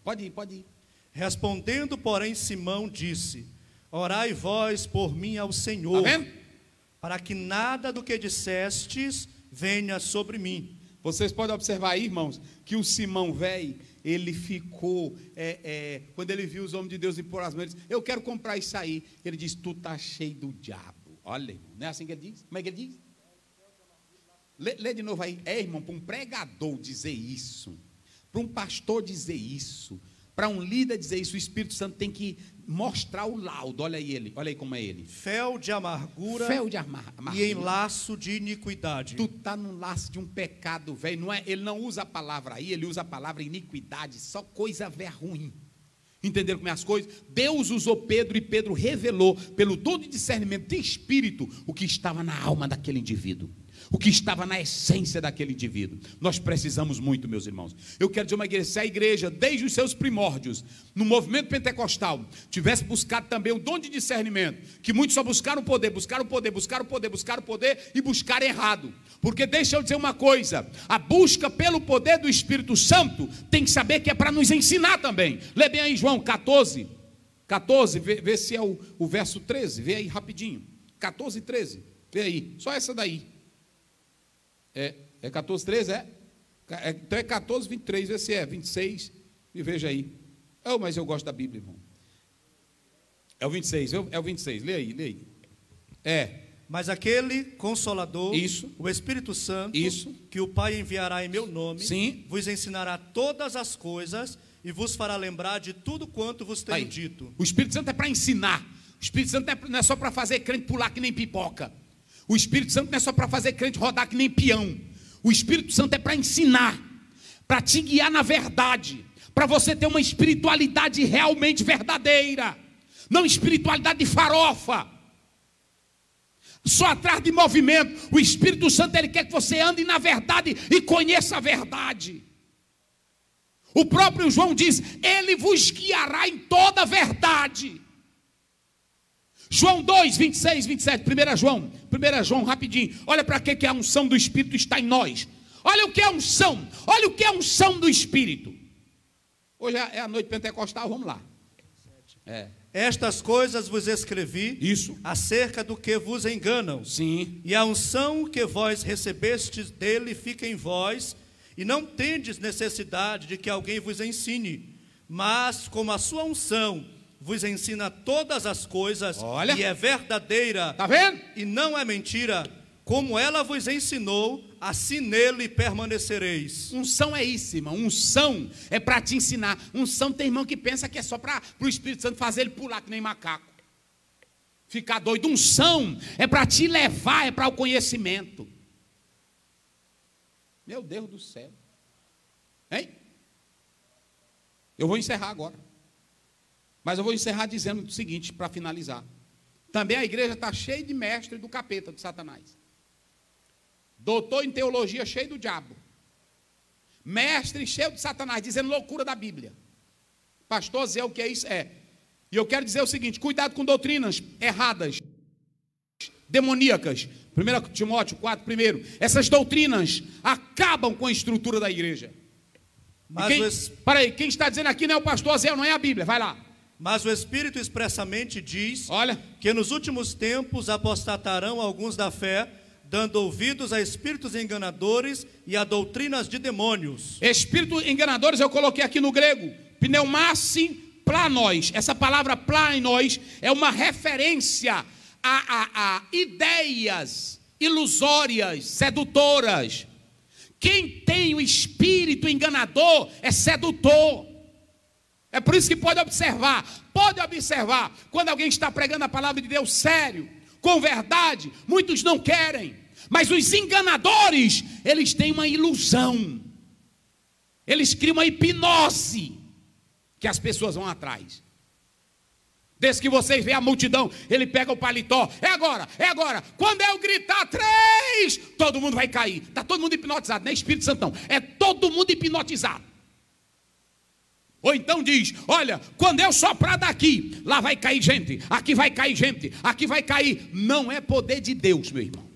A: Pode ir.
B: Respondendo, porém, Simão disse, orai vós por mim ao Senhor,
A: tá vendo?
B: Para que nada do que dissestes venha sobre mim.
A: Vocês podem observar aí, irmãos, que o Simão velho, ele ficou, quando ele viu os homens de Deus impor as mãos, ele disse, eu quero comprar isso aí. Ele disse, tu está cheio do diabo. Olha, irmão, não é assim que ele diz? Como é que ele diz? Lê de novo aí. Irmão, para um pregador dizer isso, para um pastor dizer isso, para um líder dizer isso, o Espírito Santo tem que mostrar o laudo. Olha aí como é ele.
B: Fel de amargura, e em laço de iniquidade.
A: Tu está num laço de um pecado velho. Ele não usa a palavra aí, ele usa a palavra iniquidade, só coisa velha ruim. Entenderam como é as coisas? Deus usou Pedro e Pedro revelou, pelo dom de discernimento de espírito, o que estava na alma daquele indivíduo, o que estava na essência daquele indivíduo. Nós precisamos muito, meus irmãos. Eu quero dizer uma igreja, se a igreja, desde os seus primórdios, no movimento pentecostal, tivesse buscado também o dom de discernimento, que muitos só buscaram o poder e buscaram errado. Porque deixa eu dizer uma coisa, a busca pelo poder do Espírito Santo tem que saber que é para nos ensinar também. Lê bem aí João 14, vê se é o verso 13, vê aí rapidinho. 14, 13, vê aí, só essa daí. É 14, 13, então é 14, 23, vê se é 26, e veja aí. Mas eu gosto da Bíblia, irmão. É o 26, lê aí.
B: Mas aquele Consolador,
A: isso,
B: o Espírito Santo,
A: isso,
B: que o Pai enviará em meu nome,
A: sim,
B: vos ensinará todas as coisas e vos fará lembrar de tudo quanto vos tenho dito.
A: O Espírito Santo é para ensinar. O Espírito Santo não é só para fazer crente pular que nem pipoca. O Espírito Santo não é só para fazer crente rodar que nem peão. O Espírito Santo é para ensinar, para te guiar na verdade, para você ter uma espiritualidade realmente verdadeira, não espiritualidade de farofa, só atrás de movimento. O Espírito Santo, ele quer que você ande na verdade e conheça a verdade. O próprio João diz: ele vos guiará em toda a verdade. João 2, 26, 27, 1 João, rapidinho. Olha para que a unção do Espírito está em nós. Olha o que é unção. Olha o que é unção do Espírito. Hoje é a noite pentecostal, vamos lá.
B: Estas coisas vos escrevi,
A: isso,
B: acerca do que vos enganam.
A: Sim.
B: E a unção que vós recebestes dele fica em vós, e não tendes necessidade de que alguém vos ensine. Mas como a sua unção vos ensina todas as coisas,
A: olha,
B: e é verdadeira,
A: tá vendo?
B: E não é mentira, como ela vos ensinou, assim nele permanecereis.
A: Unção é isso, irmão. Unção é para te ensinar. Unção tem irmão que pensa que é só para o Espírito Santo fazer ele pular que nem macaco, ficar doido. Unção é para te levar, é para o conhecimento. Meu Deus do céu. Hein? Eu vou encerrar agora. Mas eu vou encerrar dizendo o seguinte, para finalizar. Também a igreja está cheia de mestre do capeta, de Satanás. Doutor em teologia cheio do diabo. Mestre cheio de Satanás, dizendo loucura da Bíblia. Pastor Zé, o que é isso? E eu quero dizer o seguinte: cuidado com doutrinas erradas, demoníacas. 1 Timóteo 4, primeiro. Essas doutrinas acabam com a estrutura da igreja. Quem está dizendo aqui não é o pastor Zé, não é a Bíblia, vai lá.
B: Mas o Espírito expressamente diz,
A: olha,
B: que nos últimos tempos apostatarão alguns da fé, dando ouvidos a espíritos enganadores e a doutrinas de demônios. Espíritos enganadores eu coloquei aqui no grego, pneumassin planos. Essa palavra planos é uma referência a ideias ilusórias, sedutoras. Quem tem o espírito enganador é sedutor. É por isso que pode observar, quando alguém está pregando a palavra de Deus sério, com verdade, muitos não querem. Mas os enganadores, eles têm uma ilusão. Eles criam uma hipnose que as pessoas vão atrás. Desde que vocês veem a multidão, ele pega o paletó. É agora. Quando eu gritar 3, todo mundo vai cair. Está todo mundo hipnotizado, não é Espírito Santo não. É todo mundo hipnotizado. Ou então diz: olha, quando eu soprar daqui, lá vai cair gente, aqui vai cair gente, aqui vai cair. Não é poder de Deus, meu irmão.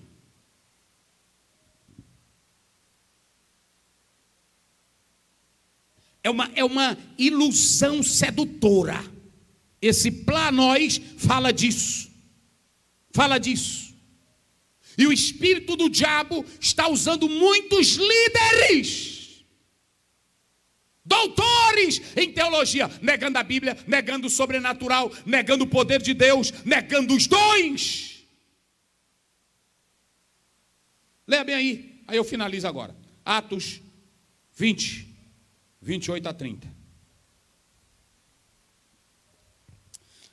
B: É uma ilusão sedutora. Esse planós fala disso. E o espírito do diabo está usando muitos líderes, doutores em teologia, negando a Bíblia, negando o sobrenatural, negando o poder de Deus, negando os dons. Leia bem aí eu finalizo agora. Atos 20, 28 a 30.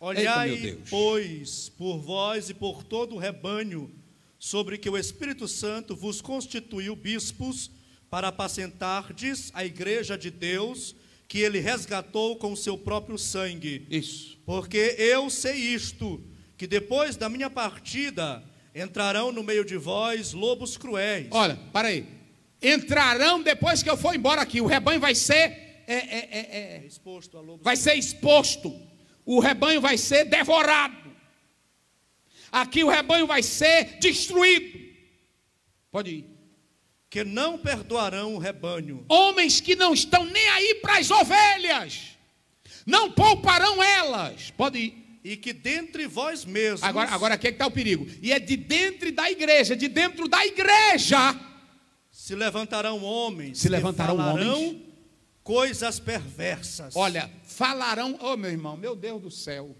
B: Olhai, pois, por vós e por todo o rebanho, sobre que o Espírito Santo vos constituiu bispos, para apacentardes a igreja de Deus, que ele resgatou com o seu próprio sangue.
A: Isso.
B: Porque eu sei isto, que depois da minha partida, entrarão no meio de vós lobos cruéis.
A: Olha, para aí. Entrarão depois que eu for embora aqui. O rebanho vai ser
B: exposto a lobos
A: vai ser exposto. O rebanho vai ser devorado. Aqui o rebanho vai ser destruído. Pode ir.
B: Que não perdoarão o rebanho.
A: Homens que não estão nem aí para as ovelhas, não pouparão elas. Pode ir.
B: E que dentre vós mesmos.
A: Agora aqui é que está o perigo. E é de dentro da igreja,
B: se levantarão homens. Coisas perversas.
A: Olha, falarão, meu irmão, meu Deus do céu.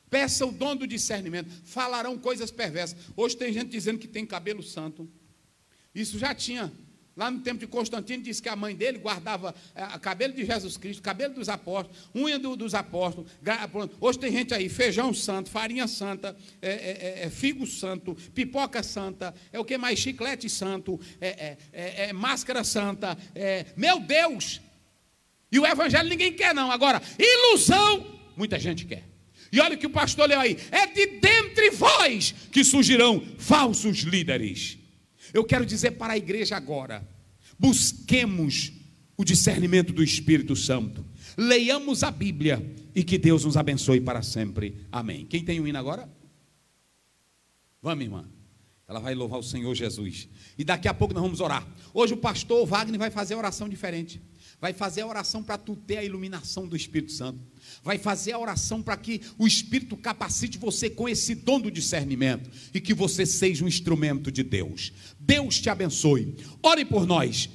A: Peça o dom do discernimento. Falarão coisas perversas. Hoje tem gente dizendo que tem cabelo santo. Isso já tinha. Lá no tempo de Constantino, diz que a mãe dele guardava cabelo de Jesus Cristo, cabelo dos apóstolos, unha dos apóstolos. Hoje tem gente aí, feijão santo, farinha santa, figo santo, pipoca santa, o que mais? Chiclete santo, máscara santa. Meu Deus! E o evangelho ninguém quer não. Agora, ilusão, muita gente quer. E olha o que o pastor leu aí. É de dentre vós que surgirão falsos líderes. Eu quero dizer para a igreja agora, busquemos o discernimento do Espírito Santo. Leiamos a Bíblia e que Deus nos abençoe para sempre. Amém. Quem tem um hino agora? Vamos, irmã. Ela vai louvar o Senhor Jesus. E daqui a pouco nós vamos orar. Hoje o pastor Wagner vai fazer a oração diferente. Vai fazer a oração para tu ter a iluminação do Espírito Santo. Vai fazer a oração para que o Espírito capacite você com esse dom do discernimento. E que você seja um instrumento de Deus. Deus te abençoe. Ore por nós.